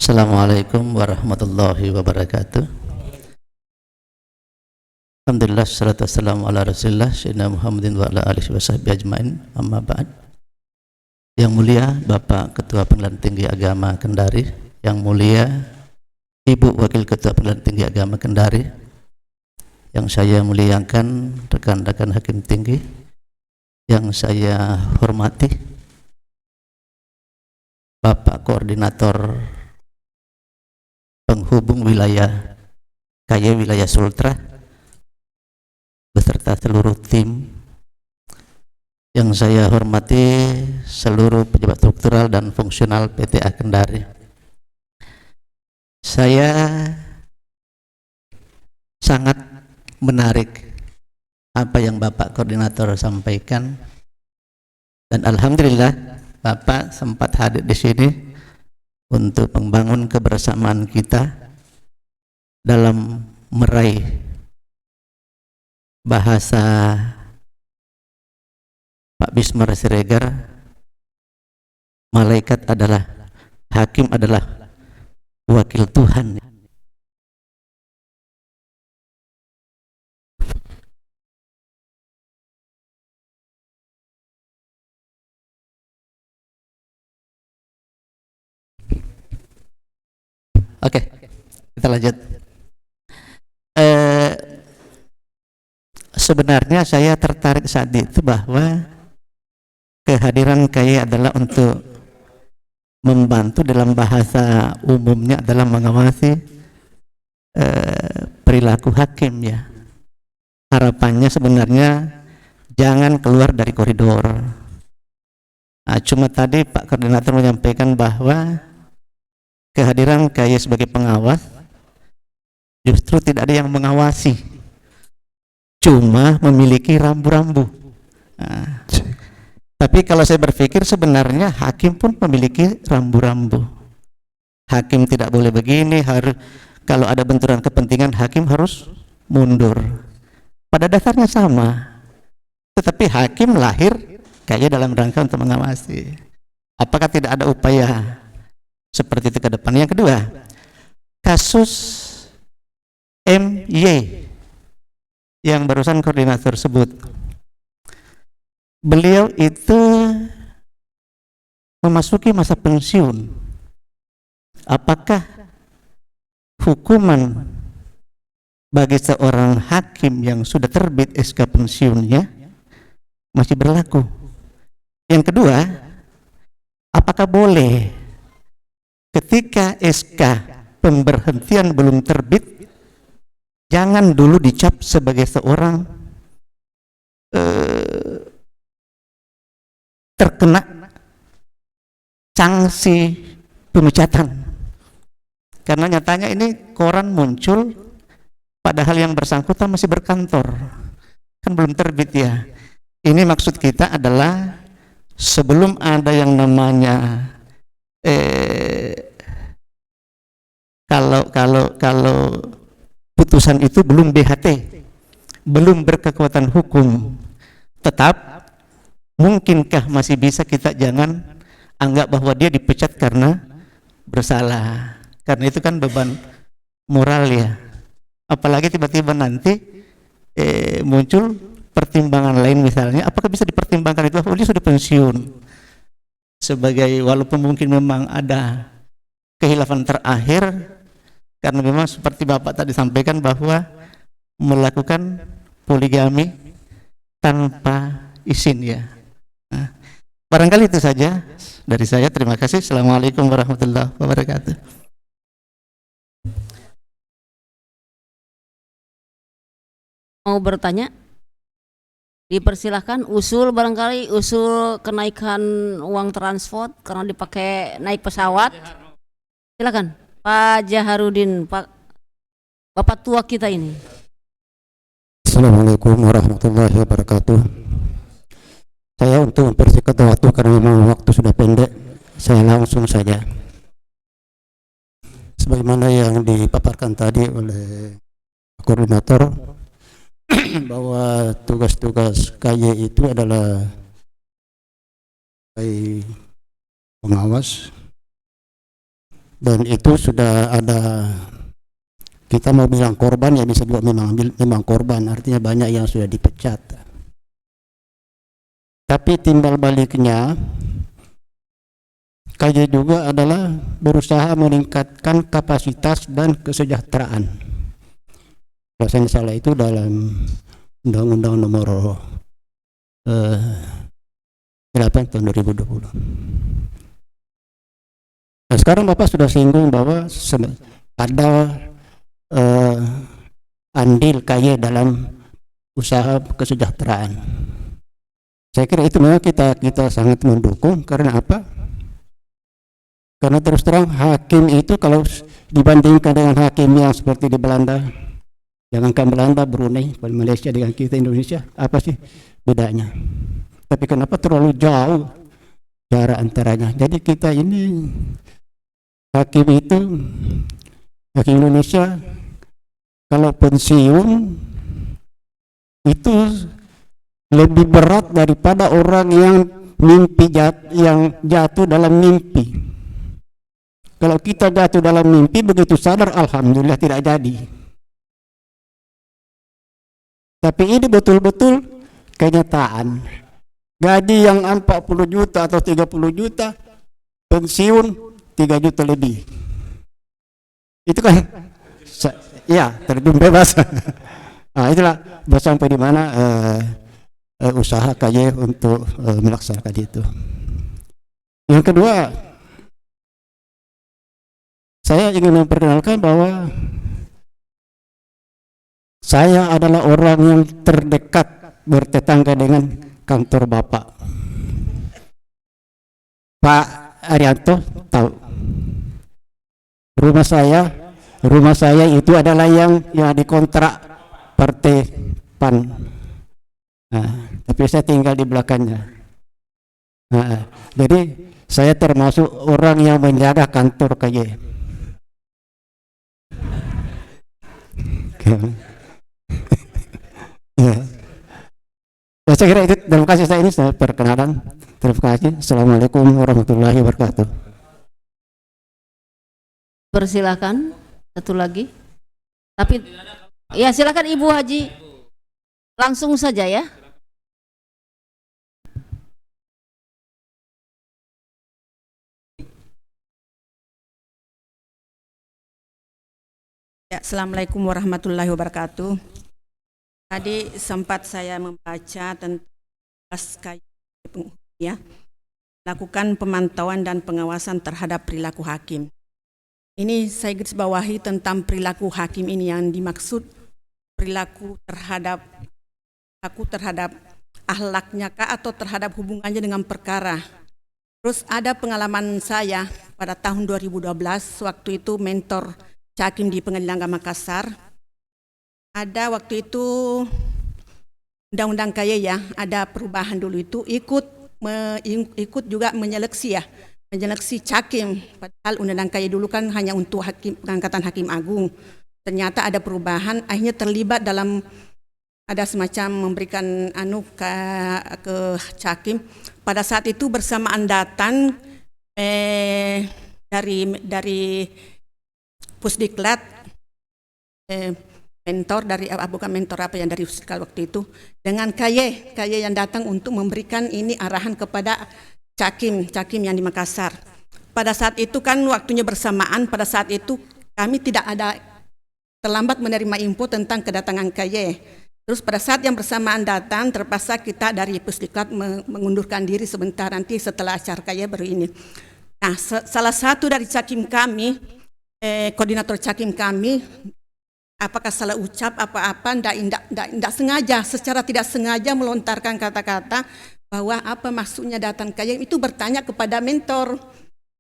Assalamualaikum warahmatullahi wabarakatuh. Alhamdulillah, salatu wassalamu ala rasulillah Sayyidina Muhammadin wa ala alihi wa sahbihi ajma'in, amma ba'd. Yang mulia Bapak Ketua Pengadilan Tinggi Agama Kendari, yang mulia Ibu Wakil Ketua Pengadilan Tinggi Agama Kendari, yang saya muliakan rekan-rekan hakim tinggi, yang saya hormati Bapak Koordinator Penghubung Wilayah KY Wilayah Sultra beserta seluruh tim, yang saya hormati seluruh pejabat struktural dan fungsional PTA Kendari. Saya sangat menarik apa yang Bapak Koordinator sampaikan, dan alhamdulillah Bapak sempat hadir di sini untuk membangun kebersamaan kita dalam meraih bahasa Pak Bismar Siregar, malaikat adalah, hakim adalah wakil Tuhan. Oke, kita lanjut. Sebenarnya saya tertarik saat itu bahwa kehadiran KY adalah untuk membantu dalam bahasa umumnya adalah mengawasi perilaku hakim ya. Harapannya sebenarnya jangan keluar dari koridor. Nah, cuma tadi Pak Koordinator menyampaikan bahwa kehadiran KY sebagai pengawas justru tidak ada yang mengawasi, cuma memiliki rambu-rambu. Nah, tapi kalau saya berpikir sebenarnya hakim pun memiliki rambu-rambu. Hakim tidak boleh begini, harus kalau ada benturan kepentingan hakim harus mundur. Pada dasarnya sama, tetapi hakim lahir kayaknya dalam rangka untuk mengawasi. Apakah tidak ada upaya seperti itu ke depan? Yang kedua, kasus MY yang barusan koordinator sebut. Beliau itu memasuki masa pensiun. Apakah hukuman bagi seorang hakim yang sudah terbit SK pensiunnya masih berlaku? Yang kedua, apakah boleh ketika SK pemberhentian belum terbit, jangan dulu dicap sebagai seorang terkena sanksi pemecatan? Karena nyatanya ini koran muncul padahal yang bersangkutan masih berkantor, kan belum terbit ya. Ini maksud kita adalah sebelum ada yang namanya kalau putusan itu belum BHT, belum berkekuatan hukum, tetap mungkinkah masih bisa kita jangan anggap bahwa dia dipecat karena bersalah, karena itu kan beban moral ya. Apalagi tiba-tiba nanti muncul pertimbangan lain, misalnya apakah bisa dipertimbangkan itu, oh dia sudah pensiun sebagai, walaupun mungkin memang ada kehilafan terakhir karena memang seperti Bapak tadi sampaikan bahwa melakukan poligami tanpa izin ya. Nah, barangkali itu saja dari saya. Terima kasih. Assalamualaikum warahmatullahi wabarakatuh. Mau bertanya? Dipersilahkan. Usul barangkali, usul kenaikan uang transport karena dipakai naik pesawat. Silakan Pak Jaharudin, Bapak tua kita ini. Assalamualaikum warahmatullahi wabarakatuh. Saya untuk mempersingkat waktu karena memang waktu sudah pendek, saya langsung saja. Sebagaimana yang dipaparkan tadi oleh koordinator bahwa tugas-tugas KY itu adalah pengawas, dan itu sudah ada, kita mau bilang korban ya bisa juga memang korban, artinya banyak yang sudah dipecat. Tapi timbal baliknya KJ juga adalah berusaha meningkatkan kapasitas dan kesejahteraan. Kalau saya salah itu dalam Undang-Undang Nomor 8 tahun 2020. Nah, sekarang Bapak sudah singgung bahwa ada andil KY dalam usaha kesejahteraan. Saya kira itu memang kita sangat mendukung. Karena apa? Karena terus terang hakim itu kalau dibandingkan dengan hakim yang seperti di Belanda, jangankan Belanda, Brunei, Malaysia dengan kita Indonesia, apa sih bedanya? Tapi kenapa terlalu jauh jarak antaranya? Jadi kita ini hakim itu, hakim Indonesia kalau pensiun itu lebih berat daripada orang yang yang jatuh dalam mimpi. Kalau kita jatuh dalam mimpi, begitu sadar alhamdulillah tidak jadi. Tapi ini betul-betul kenyataan. Gaji yang 40 juta atau 30 juta, pensiun 3 juta lebih. Itu kan ya terjun bebas. Nah, itulah sampai di mana usaha KJ untuk melaksanakan itu. Yang kedua, saya ingin memperkenalkan bahwa saya adalah orang yang terdekat bertetangga dengan kantor Bapak. Pak Arianto tahu. Rumah saya itu adalah yang dikontrak Partai PAN. Nah, tapi saya tinggal di belakangnya. Nah, jadi saya termasuk orang yang menjaga kantor KJ. Ya. Saya kira itu. Terima kasih, saya ini saya perkenalan. Terima kasih. Assalamualaikum warahmatullahi wabarakatuh. Persilakan satu lagi. Tapi ya silakan Ibu Haji. Langsung saja ya. Ya, Assalamualaikum warahmatullahi wabarakatuh. Tadi sempat saya membaca tentang KAI ya, lakukan pemantauan dan pengawasan terhadap perilaku hakim. Ini saya garis bawahi tentang perilaku hakim ini yang dimaksud perilaku terhadap akhlaknya kah atau terhadap hubungannya dengan perkara. Terus ada pengalaman saya pada tahun 2012 waktu itu mentor Hakim di Pengadilan Agama Makassar. Ada waktu itu undang-undang KY ya, ada perubahan dulu itu ikut juga menyeleksi Hakim. Padahal undang-undang KY dulu kan hanya untuk pengangkatan Hakim Agung. Ternyata ada perubahan, akhirnya terlibat dalam ada semacam memberikan ke Hakim. Pada saat itu bersamaan datang dari Pusdiklat, mentor dari bukan mentor apa yang dari Pusdiklat waktu itu dengan KY yang datang untuk memberikan ini arahan kepada Cakim yang di Makassar. Pada saat itu kan waktunya bersamaan, pada saat itu kami tidak ada terlambat menerima info tentang kedatangan KY. Terus pada saat yang bersamaan datang, terpaksa kita dari Pusdiklat mengundurkan diri sebentar, nanti setelah acara KY baru ini. Nah, salah satu dari Cakim kami, koordinator Cakim kami, apakah salah ucap apa-apa, tidak sengaja, secara tidak sengaja melontarkan kata-kata bahwa apa maksudnya datang KY, itu bertanya kepada mentor.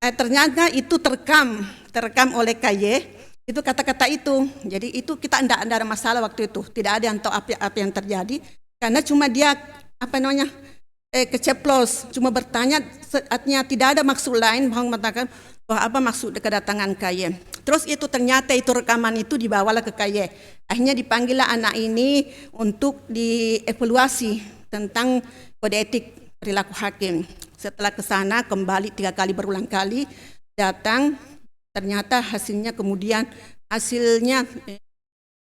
Ternyata itu terekam oleh KY, itu kata-kata itu. Jadi itu kita tidak ada masalah waktu itu, tidak ada yang tahu apa yang terjadi, karena cuma dia keceplos, cuma bertanya, artinya tidak ada maksud lain, mengatakan bahwa apa maksud kedatangan KY. Terus itu ternyata itu rekaman itu dibawalah ke KY. Akhirnya dipanggillah anak ini untuk dievaluasi tentang kode etik perilaku hakim. Setelah ke sana kembali 3 kali berulang kali datang, ternyata hasilnya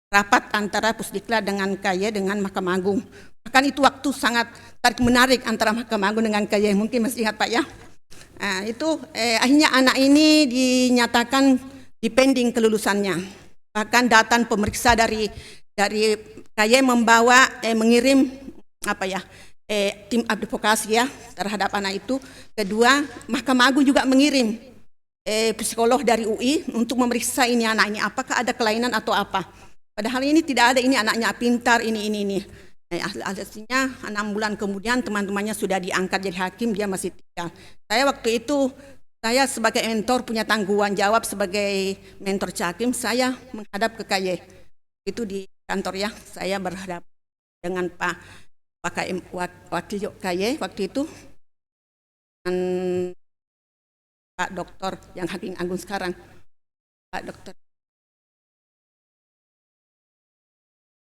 rapat antara Pusdiklat dengan KY dengan Mahkamah Agung. Bahkan itu waktu sangat tarik menarik antara Mahkamah Agung dengan KY, mungkin masih ingat Pak ya. Nah, itu akhirnya anak ini dinyatakan dipending kelulusannya. Bahkan datang pemeriksa dari KY mengirim tim advokasi ya terhadap anak itu. Kedua, Mahkamah Agung juga mengirim psikolog dari UI untuk memeriksa ini anak ini apakah ada kelainan atau apa. Padahal ini tidak ada, ini anaknya pintar, ini. Aslinya 6 bulan kemudian teman-temannya sudah diangkat jadi hakim, dia masih tinggal. Saya waktu itu, saya sebagai mentor punya tanggungan jawab sebagai mentor Cakim, saya menghadap ke KY. Itu di kantor ya, saya berhadap dengan Pak Wakil KY waktu itu, dan Pak Doktor yang Hakim Agung sekarang, Pak Dokter.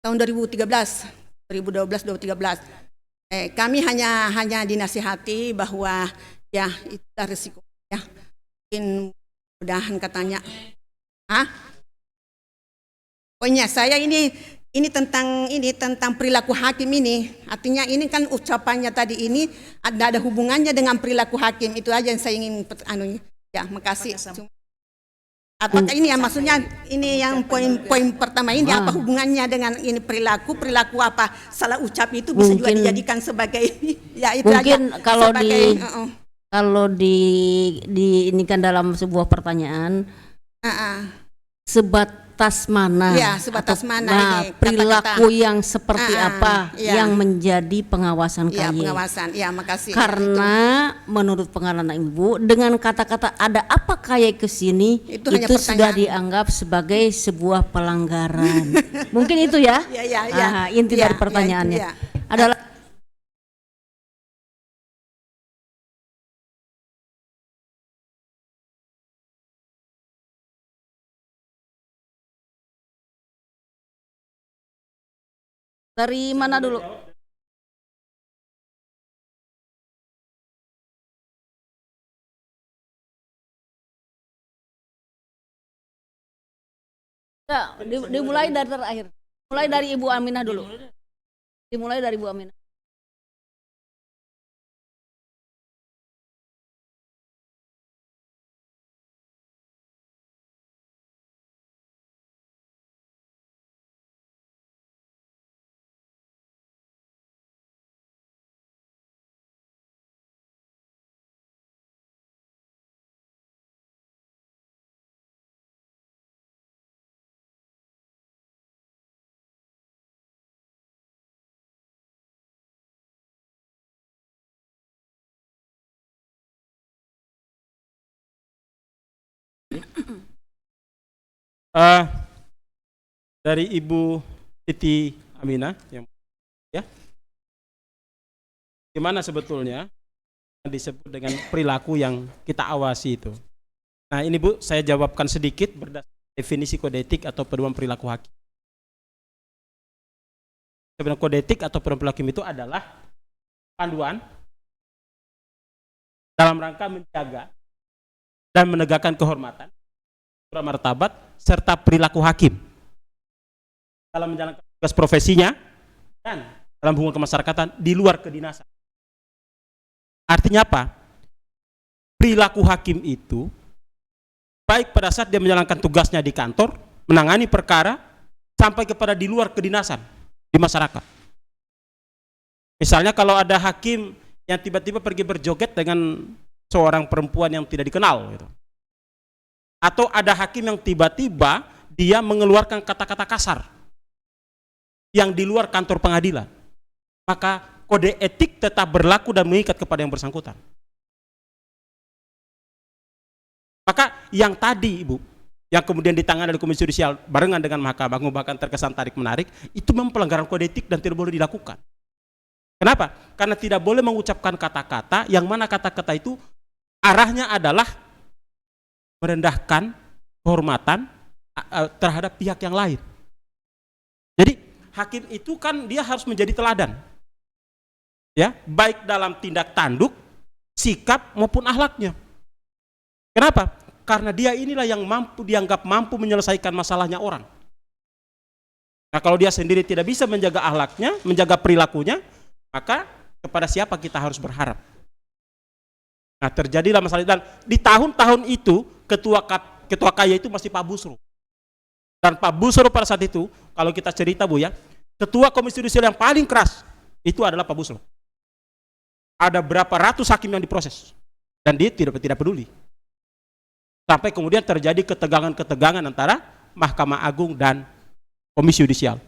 Tahun 2012-2013, kami hanya dinasihati bahwa ya itu risiko ya, mungkin mudahan katanya. Pokoknya saya ini tentang perilaku hakim ini, artinya ini kan ucapannya tadi ini ada hubungannya dengan perilaku hakim, itu aja yang saya ingin ya, makasih. Apakah ini ya maksudnya ini yang poin pertama ini apa hubungannya dengan ini perilaku apa salah ucap itu bisa juga dijadikan sebagai ya itu mungkin aja, kalau sebagai, ini kan dalam sebuah pertanyaan sebatas mana ini perilaku kata-kata yang seperti apa yang menjadi pengawasan KY. Makasih. Karena menurut pengalaman Ibu dengan kata-kata ada apa KY ke sini itu sudah dianggap sebagai sebuah pelanggaran. Mungkin itu ya. Inti dari pertanyaannya adalah dari mana dulu? Ya, dimulai dari terakhir. Mulai dari Ibu Aminah dulu. Dimulai dari Bu Aminah. Eh, dari Ibu Siti Aminah, ya, gimana sebetulnya yang disebut dengan perilaku yang kita awasi itu? Nah ini Bu, saya jawabkan sedikit berdasarkan definisi kode etik atau pedoman perilaku hakim. Sebenarnya kode etik atau pedoman perilaku hakim itu adalah panduan dalam rangka menjaga dan menegakkan kehormatan, martabat, serta perilaku hakim dalam menjalankan tugas profesinya dan dalam hubungan kemasyarakatan di luar kedinasan. Artinya apa? Perilaku hakim itu baik pada saat dia menjalankan tugasnya di kantor, menangani perkara, sampai kepada di luar kedinasan, di masyarakat. Misalnya kalau ada hakim yang tiba-tiba pergi berjoget dengan seorang perempuan yang tidak dikenal gitu. Atau ada hakim yang tiba-tiba dia mengeluarkan kata-kata kasar yang di luar kantor pengadilan, maka kode etik tetap berlaku dan mengikat kepada yang bersangkutan. Maka yang tadi Ibu, yang kemudian ditangani oleh Komisi Yudisial barengan dengan Mahkamah Agung bahkan terkesan tarik-menarik, itu memang pelanggaran kode etik dan tidak boleh dilakukan. Kenapa? Karena tidak boleh mengucapkan kata-kata yang mana kata-kata itu arahnya adalah merendahkan kehormatan terhadap pihak yang lain. Jadi hakim itu kan dia harus menjadi teladan, ya, baik dalam tindak tanduk, sikap maupun akhlaknya. Kenapa? Karena dia inilah yang dianggap mampu menyelesaikan masalahnya orang. Nah kalau dia sendiri tidak bisa menjaga akhlaknya, menjaga perilakunya, maka kepada siapa kita harus berharap? Nah terjadilah masalah, dan di tahun-tahun itu ketua KAY itu masih Pak Busro. Dan Pak Busro pada saat itu, kalau kita cerita Bu ya, ketua Komisi Yudisial yang paling keras itu adalah Pak Busro. Ada berapa ratus hakim yang diproses dan dia tidak peduli. Sampai kemudian terjadi ketegangan-ketegangan antara Mahkamah Agung dan Komisi Yudisial.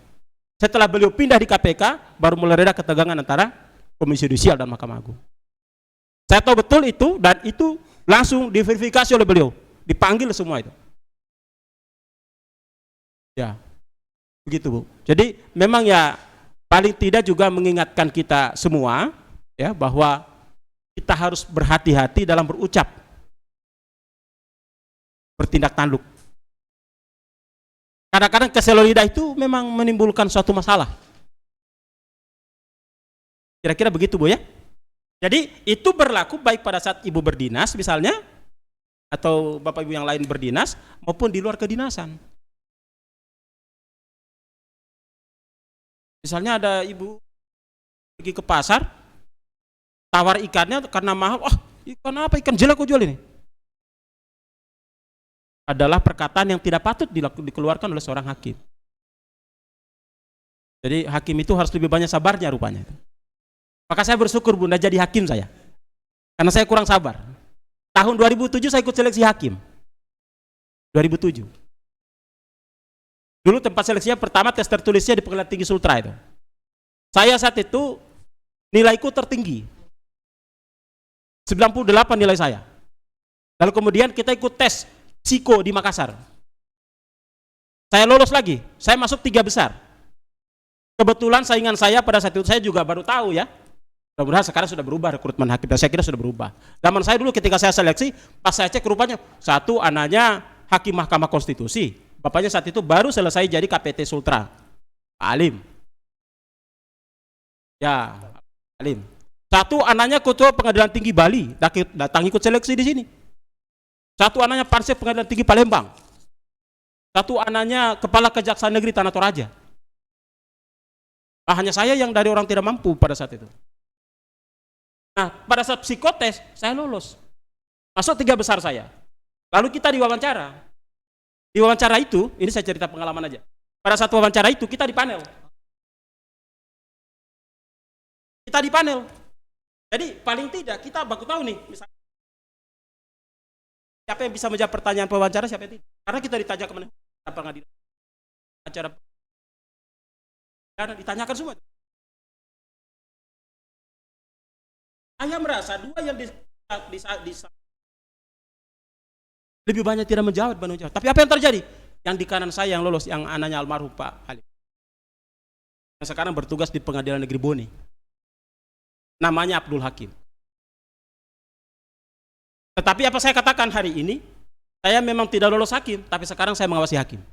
Setelah beliau pindah di KPK, baru mulai reda ketegangan antara Komisi Yudisial dan Mahkamah Agung. Saya tahu betul itu, dan itu langsung diverifikasi oleh beliau, dipanggil semua itu. Ya, begitu Bu. Jadi memang ya paling tidak juga mengingatkan kita semua ya bahwa kita harus berhati-hati dalam berucap, bertindak tanduk. Kadang-kadang keselo lidah itu memang menimbulkan suatu masalah. Kira-kira begitu Bu ya. Jadi itu berlaku baik pada saat ibu berdinas misalnya, atau bapak ibu yang lain berdinas, maupun di luar kedinasan. Misalnya ada ibu pergi ke pasar, tawar ikannya karena mahal, ikan apa, ikan jelek kok jual ini? Adalah perkataan yang tidak patut dikeluarkan oleh seorang hakim. Jadi hakim itu harus lebih banyak sabarnya rupanya. Maka saya bersyukur Bunda jadi hakim saya. Karena saya kurang sabar. Tahun 2007 saya ikut seleksi hakim. 2007. Dulu tempat seleksinya pertama tes tertulisnya di Pengadilan Tinggi Sultra itu. Saya saat itu nilaiku tertinggi. 98 nilai saya. Lalu kemudian kita ikut tes psiko di Makassar. Saya lolos lagi. Saya masuk 3 besar. Kebetulan saingan saya pada saat itu saya juga baru tahu ya. Mudah-mudahan sekarang sudah berubah rekrutmen hakim, saya kira sudah berubah. Zaman saya dulu ketika saya seleksi, pas saya cek rupanya satu anaknya hakim Mahkamah Konstitusi, bapaknya saat itu baru selesai jadi KPT Sultra, Pak Alim. Ya, Alim. Satu anaknya ketua Pengadilan Tinggi Bali, datang ikut seleksi di sini. Satu anaknya Pansel Pengadilan Tinggi Palembang. Satu anaknya Kepala Kejaksaan Negeri Tanah Toraja. Hanya saya yang dari orang tidak mampu pada saat itu. Nah, pada saat psikotes, saya lolos. Masuk 3 besar saya. Lalu kita diwawancara. Di wawancara itu, ini saya cerita pengalaman aja. Pada saat wawancara itu, kita di panel. Jadi, paling tidak, kita baku tahu nih, misalnya, siapa yang bisa menjawab pertanyaan pewawancara, siapa yang tidak. Karena kita ditanya ke mana? Pengadilan. Acara ditanyakan semua. Saya merasa 2 yang lebih banyak tidak menjawab. Tapi apa yang terjadi? Yang di kanan saya yang lolos, yang anaknya almarhum Pak Ali, yang sekarang bertugas di Pengadilan Negeri Bone, namanya Abdul Hakim. Tetapi apa saya katakan hari ini, saya memang tidak lolos hakim, tapi sekarang saya mengawasi hakim.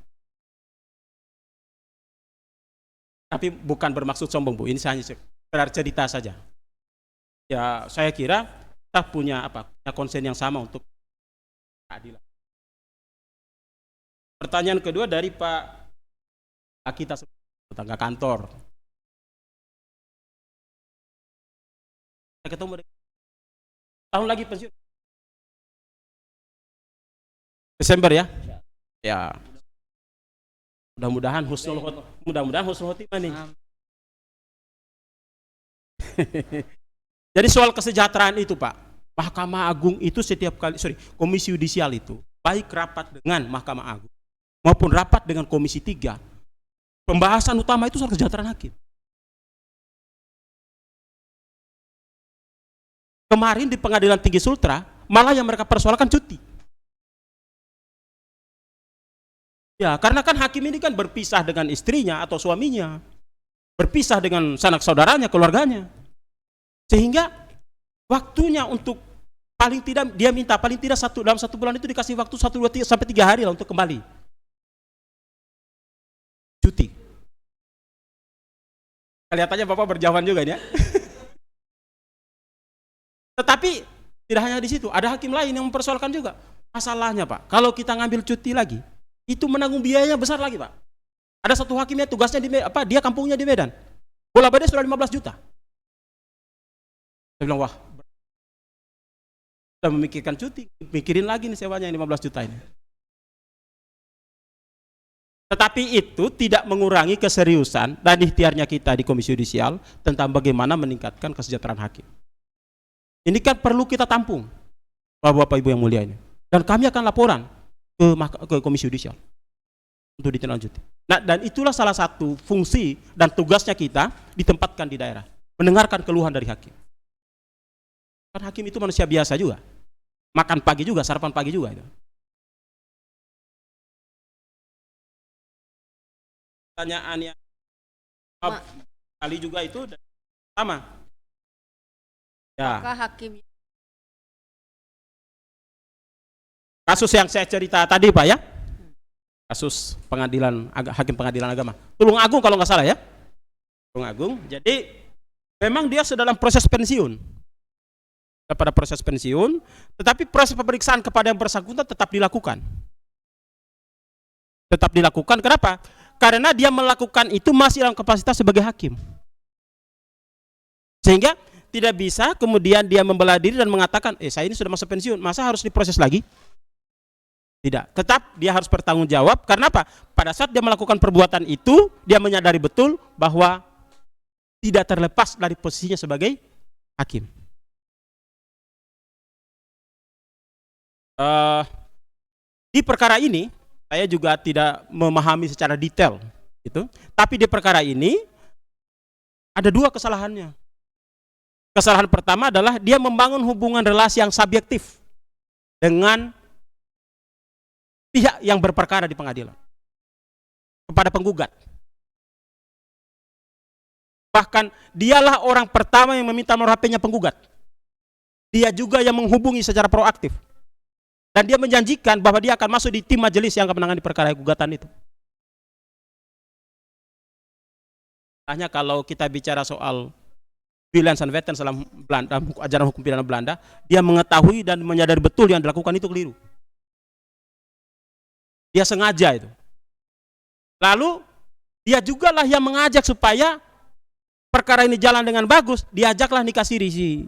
Tapi bukan bermaksud sombong, Bu. Ini hanya sekedar cerita saja. Ya, saya kira kita punya konsen yang sama untuk keadilan. Pertanyaan kedua dari Pak kita tetangga kantor. Saya ketemu tahun lagi pensiun. Desember ya? Ya. Mudah-mudahan husnul khotimah nih. Jadi soal kesejahteraan itu, Pak, Mahkamah Agung itu Komisi Yudisial itu, baik rapat dengan Mahkamah Agung maupun rapat dengan Komisi 3, pembahasan utama itu soal kesejahteraan hakim. Kemarin di Pengadilan Tinggi Sultra, malah yang mereka persoalkan cuti. Ya, karena kan hakim ini kan berpisah dengan istrinya atau suaminya, berpisah dengan sanak saudaranya, keluarganya. Sehingga waktunya untuk paling tidak dia minta paling tidak dalam 1 bulan itu dikasih waktu 1, 2, 3 sampai 3 hari lah untuk kembali cuti. Kelihatannya Bapak berjauhan juga ya. Tetapi tidak hanya di situ, ada hakim lain yang mempersoalkan juga. Masalahnya, Pak, kalau kita ngambil cuti lagi, itu menanggung biayanya besar lagi, Pak. Ada satu hakimnya tugasnya dia kampungnya di Medan. Bola badai sudah 15 juta. Saya bilang, wah, sudah memikirkan cuti, mikirin lagi nih sewanya yang 15 juta ini. Tetapi itu tidak mengurangi keseriusan dan ikhtiarnya kita di Komisi Yudisial tentang bagaimana meningkatkan kesejahteraan hakim. Ini kan perlu kita tampung, Bapak Ibu yang mulia ini. Dan kami akan laporan ke Komisi Yudisial untuk ditindaklanjuti. Nah, dan itulah salah satu fungsi dan tugasnya kita ditempatkan di daerah, mendengarkan keluhan dari hakim. Kan hakim itu manusia biasa juga, makan pagi juga, sarapan pagi juga itu. Pertanyaan yang kali juga itu sama. Ya. Apakah hakim Kasus yang saya cerita tadi, Pak ya, kasus hakim pengadilan agama, Tulung Agung kalau nggak salah ya, Tulung Agung. Jadi memang dia sudah dalam proses pensiun, tetapi proses pemeriksaan kepada yang bersangkutan tetap dilakukan. Kenapa? Karena dia melakukan itu masih dalam kapasitas sebagai hakim, sehingga tidak bisa kemudian dia membelah diri dan mengatakan, saya ini sudah masa pensiun, masa harus diproses lagi? Tidak, tetap dia harus bertanggung jawab. Karena apa? Pada saat dia melakukan perbuatan itu, dia menyadari betul bahwa tidak terlepas dari posisinya sebagai hakim. Di perkara ini, saya juga tidak memahami secara detail, gitu. Tapi di perkara ini ada 2 kesalahannya. Kesalahan pertama adalah dia membangun hubungan relasi yang subjektif dengan pihak yang berperkara di pengadilan kepada penggugat. Bahkan dialah orang pertama yang meminta nomor HP-nya penggugat. Dia juga yang menghubungi secara proaktif. Dan dia menjanjikan bahwa dia akan masuk di tim majelis yang akan menangani perkara gugatan itu. Hanya kalau kita bicara soal Williams and Wetten dalam Belanda, ajaran hukum pidana Belanda, dia mengetahui dan menyadari betul yang dilakukan itu keliru. Dia sengaja itu. Lalu dia jugalah yang mengajak supaya perkara ini jalan dengan bagus, diajaklah nikah siri si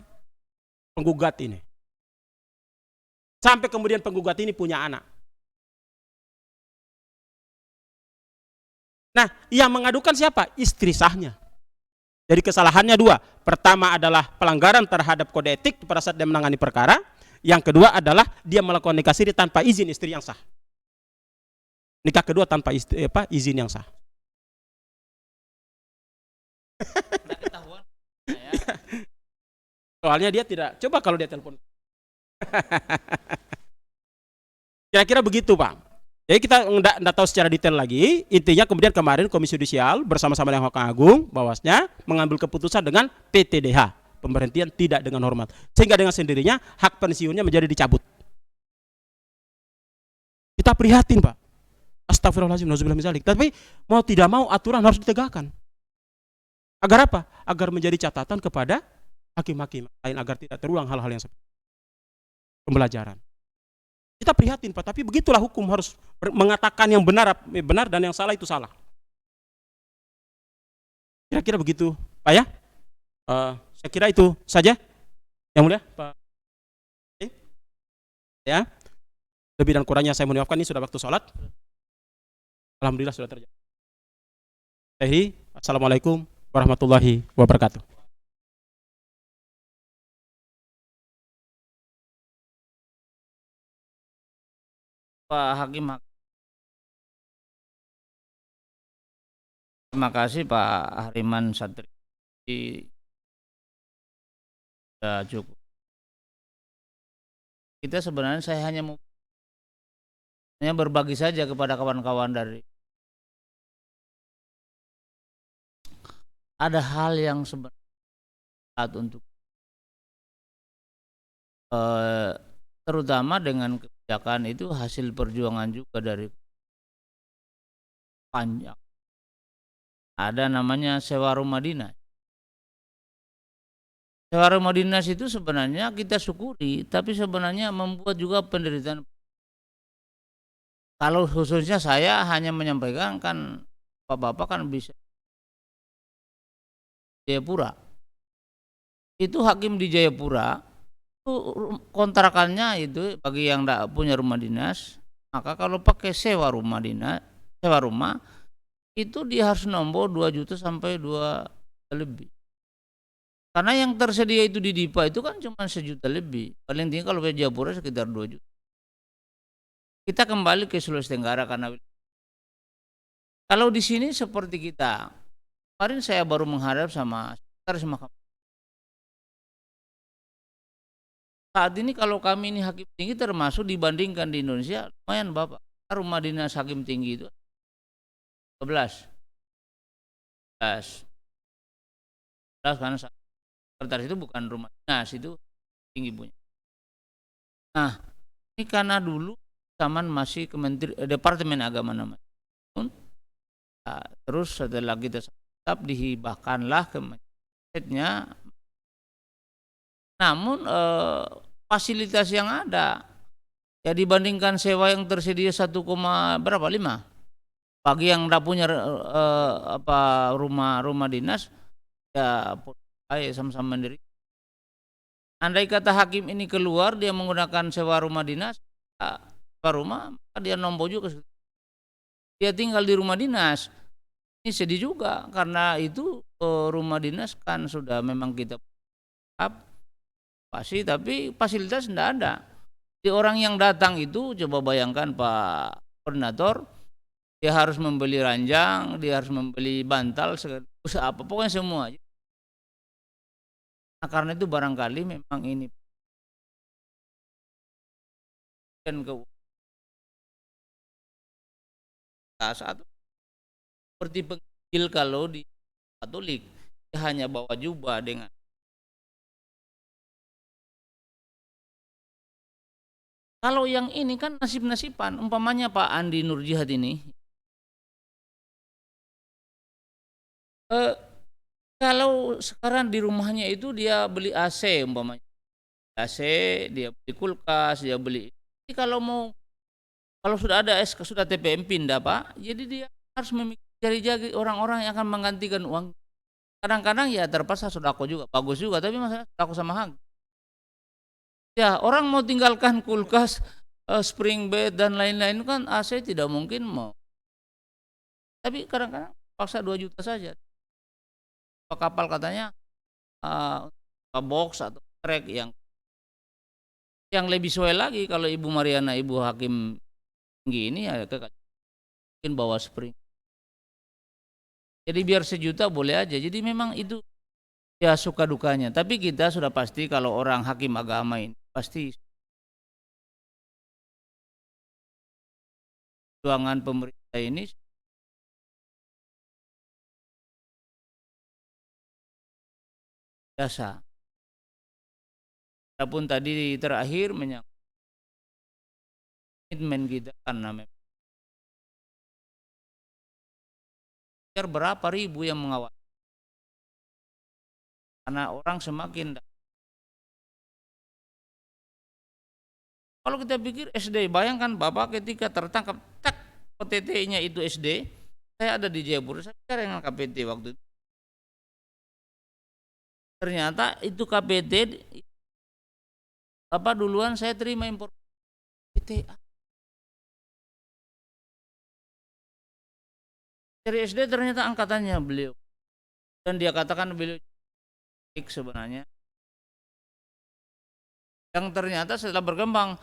penggugat ini. Sampai kemudian penggugat ini punya anak. Nah, yang mengadukan siapa? Istri sahnya. Jadi kesalahannya dua. Pertama adalah pelanggaran terhadap kode etik pada saat dia menangani perkara. Yang kedua adalah dia melakukan nikah siri tanpa izin istri yang sah. Nikah kedua tanpa izin yang sah. Soalnya dia tidak. Coba kalau dia telepon. Kira-kira begitu, Pak. Jadi kita enggak tahu secara detail lagi. Intinya kemudian kemarin Komisi Yudisial bersama-sama dengan Mahkamah Agung Bawasnya mengambil keputusan dengan PTDH, pemberhentian tidak dengan hormat. Sehingga dengan sendirinya hak pensiunnya menjadi dicabut. Kita prihatin, Pak. Astagfirullahaladzim, nauzubillah min dzalik. Tapi mau tidak mau aturan harus ditegakkan. Agar apa? Agar menjadi catatan kepada hakim-hakim lain agar tidak terulang hal-hal yang seperti itu. Pembelajaran. Kita prihatin, Pak, tapi begitulah hukum harus mengatakan yang benar dan yang salah itu salah. Kira-kira begitu, Pak ya? Saya kira itu saja. Yang mulia, Pak. Ya. Lebih dan kurangnya saya mohon maafkan, ini sudah waktu sholat. Alhamdulillah sudah terjadi. Assalamualaikum warahmatullahi wabarakatuh. Pak Hakim. Terima kasih Pak Hariman Satri. Sudah cukup. Kita sebenarnya saya hanya mau berbagi saja kepada kawan-kawan dari ada hal yang sebenarnya untuk terutama dengan kebijakan itu hasil perjuangan juga dari panjang. Ada namanya sewa rumah dinas. Sewa rumah dinas itu sebenarnya kita syukuri, tapi sebenarnya membuat juga penderitaan. Kalau khususnya saya hanya menyampaikan kan Bapak-bapak kan bisa Jayapura. Itu hakim di Jayapura itu kontrakannya itu bagi yang tidak punya rumah dinas, maka kalau pakai sewa rumah itu dia harus nombor 2 juta sampai 2 juta lebih. Karena yang tersedia itu di DIPA itu kan cuma 1 juta lebih. Paling tinggi kalau di Jayapura sekitar 2 juta. Kita kembali ke Sulawesi Tenggara karena kalau di sini seperti kita. Kemarin saya baru menghadap sama Mahkamah. Saat ini kalau kami ini hakim tinggi termasuk dibandingkan di Indonesia lumayan Bapak. Rumah dinas hakim tinggi itu 12 karena sekretaris itu bukan rumah dinas, itu tinggi punya. Nah, ini karena dulu zaman masih Departemen Agama namanya. Nah, terus setelah kita tetap dihibahkanlah ke masjidnya. Namun fasilitas yang ada ya dibandingkan sewa yang tersedia 1,5 bagi yang tidak punya rumah dinas ya sama-sama sendiri. Andai kata hakim ini keluar dia menggunakan sewa rumah dinas, sewa rumah, maka dia nombor juga. Dia tinggal di rumah dinas. Ini sedih juga karena itu rumah dinas kan sudah memang kita pasti, tapi fasilitas tidak ada. Di orang yang datang itu coba bayangkan Pak Koordinator, dia harus membeli ranjang, dia harus membeli bantal, apa pokoknya semua. Nah, karena itu barangkali memang ini dan saat seperti penginjil kalau di Katolik dia hanya bawa jubah dengan kalau yang ini kan nasib-nasiban. Umpamanya Pak Andi Nurjihad ini kalau sekarang di rumahnya itu dia beli AC umpamanya. AC, dia beli kulkas, dia beli. Jadi kalau sudah ada SK, sudah TPM pindah Pak, jadi dia harus cari-cari orang-orang yang akan menggantikan uang. kadang-kadang ya terpaksa sodako juga, bagus juga, tapi masalah sodako sama hakim. Ya orang mau tinggalkan kulkas, spring bed dan lain-lain kan AC tidak mungkin mau. Tapi kadang-kadang paksa 2 juta saja. Kapal katanya box atau trek yang lebih sesuai lagi kalau Ibu Mariana, Ibu Hakim tinggi ini ya mungkin bawa spring. Jadi biar sejuta boleh aja. Jadi memang itu ya suka dukanya. Tapi kita sudah pasti kalau orang hakim agama ini pasti perjuangan pemerintah ini biasa. Adapun tadi terakhir menyangkut komitmen kita karena memang berapa ribu yang mengawal. Karena orang semakin kalau kita pikir SD, bayangkan Bapak ketika tertangkap tak OTT-nya itu SD, saya ada di Jayapura, saya bicara dengan KPT waktu itu. Ternyata itu KPT Bapak duluan saya terima informasi PTA. Dari SD ternyata angkatannya beliau. Dan dia katakan beliau baik sebenarnya. Yang ternyata setelah berkembang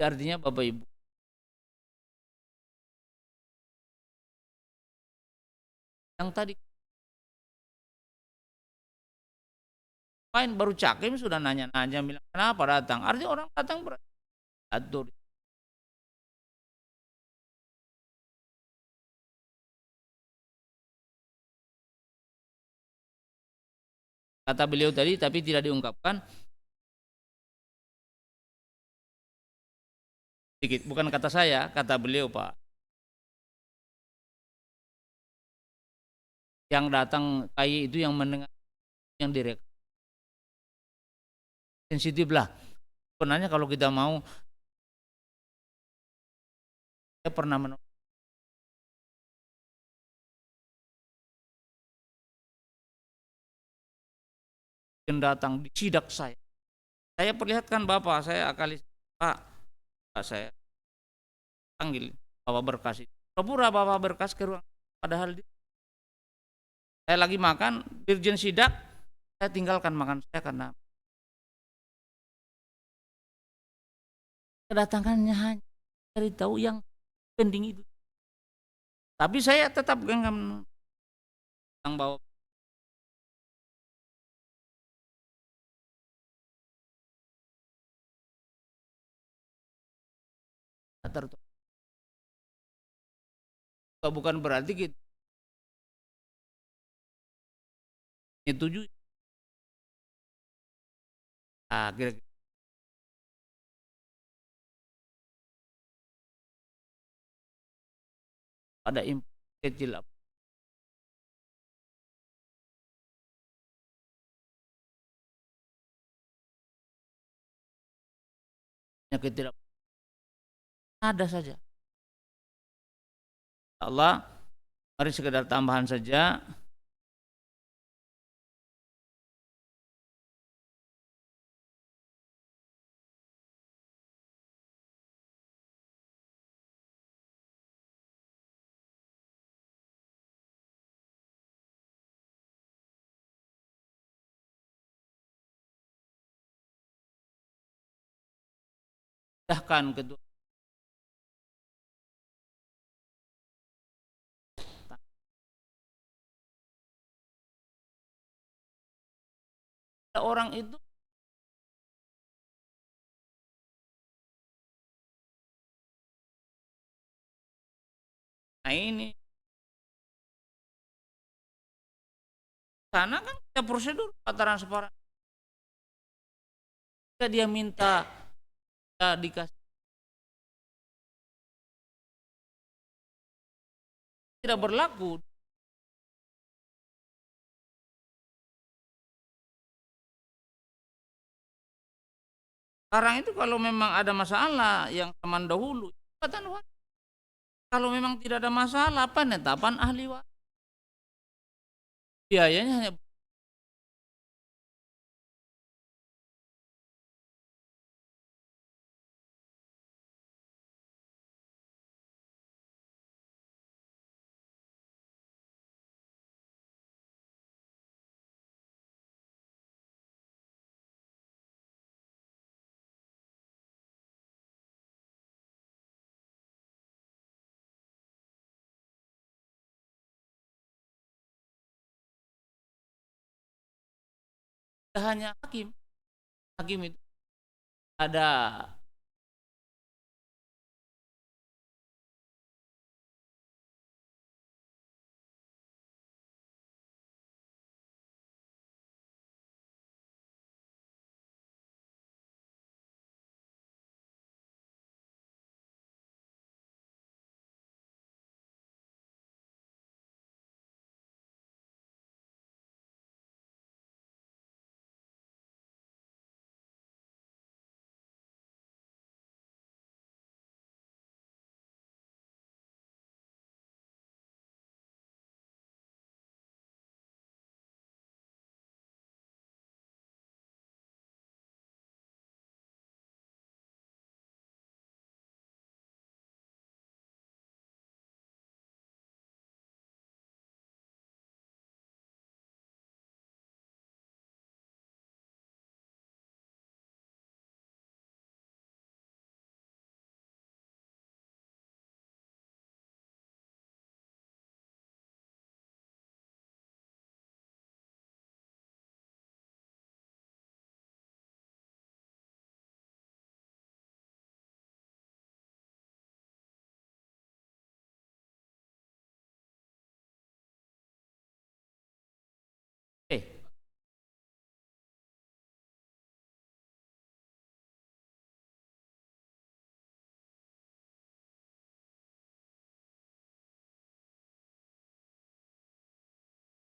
artinya Bapak Ibu yang tadi main baru Cakim sudah nanya-nanya bilang kenapa datang, artinya orang datang beratur. Kata beliau tadi tapi tidak diungkapkan. Sedikit, bukan kata saya, kata beliau Pak. Yang datang KAI itu yang mendengar, yang direk. Sensitif lah. Sebenarnya kalau kita mau, saya pernah menolak. Yang datang di sidak saya perlihatkan Bapak, saya akali Pak saya panggil bawa berkas itu. Pura bawa berkas ke ruang, padahal saya lagi makan, dirjen sidak, saya tinggalkan makan saya karena kedatangannya hanya cari tahu yang pending itu. Tapi saya tetap genggam yang bawa. Bukan berarti kita setuju. Kira-kira ada impor kecil apa? Tidak ada saja. Allah, mari sekedar tambahan saja. Bahkan kedua orang itu ini sana kan ada prosedur transparan. Jika dia minta dikasih tidak berlaku. Sekarang itu kalau memang ada masalah yang zaman dahulu, kalau memang tidak ada masalah, penetapan ahli waris. biayanya hanya hakim. Hakim itu ada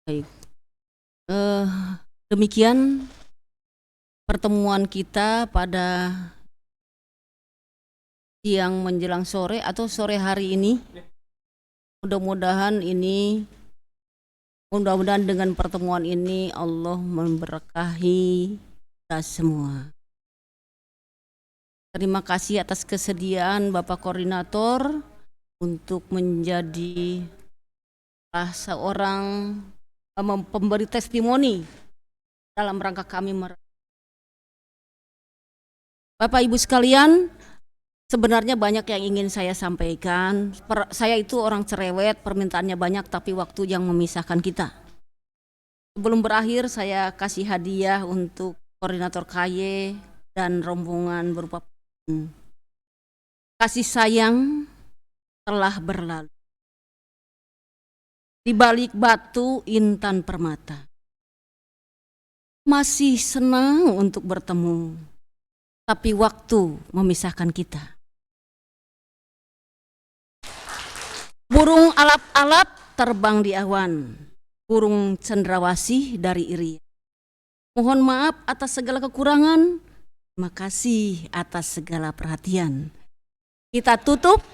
Baik. Demikian pertemuan kita pada siang menjelang sore atau sore hari ini. Mudah-mudahan dengan pertemuan ini Allah memberkahi kita semua. Terima kasih atas kesediaan Bapak Koordinator untuk menjadi seorang pemberi testimoni dalam rangka kami Bapak Ibu sekalian, sebenarnya banyak yang ingin saya sampaikan. Saya itu orang cerewet, permintaannya banyak tapi waktu yang memisahkan kita. Sebelum berakhir saya kasih hadiah untuk Koordinator KY dan rombongan berupa kasih sayang telah berlalu. Di balik batu intan permata. Masih senang untuk bertemu, tapi waktu memisahkan kita. Burung alap-alap terbang di awan, burung cendrawasih dari iri. Mohon maaf atas segala kekurangan, terima kasih atas segala perhatian. Kita tutup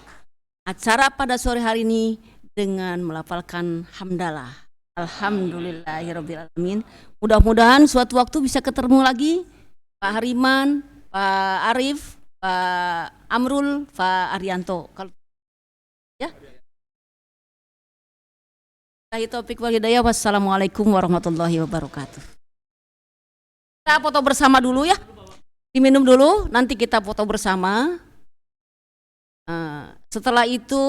acara pada sore hari ini dengan melafalkan hamdalah. Alhamdulillahirrabbilalamin. Mudah-mudahan suatu waktu bisa ketemu lagi Pak Hariman, Pak Arif, Pak Amrul, Pak Arianto. Kalau ya. Taufiq wal hidayah. Wassalamualaikum warahmatullahi wabarakatuh. Kita foto bersama dulu ya. Diminum dulu, nanti kita foto bersama. Setelah itu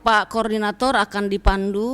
Pak Koordinator akan dipandu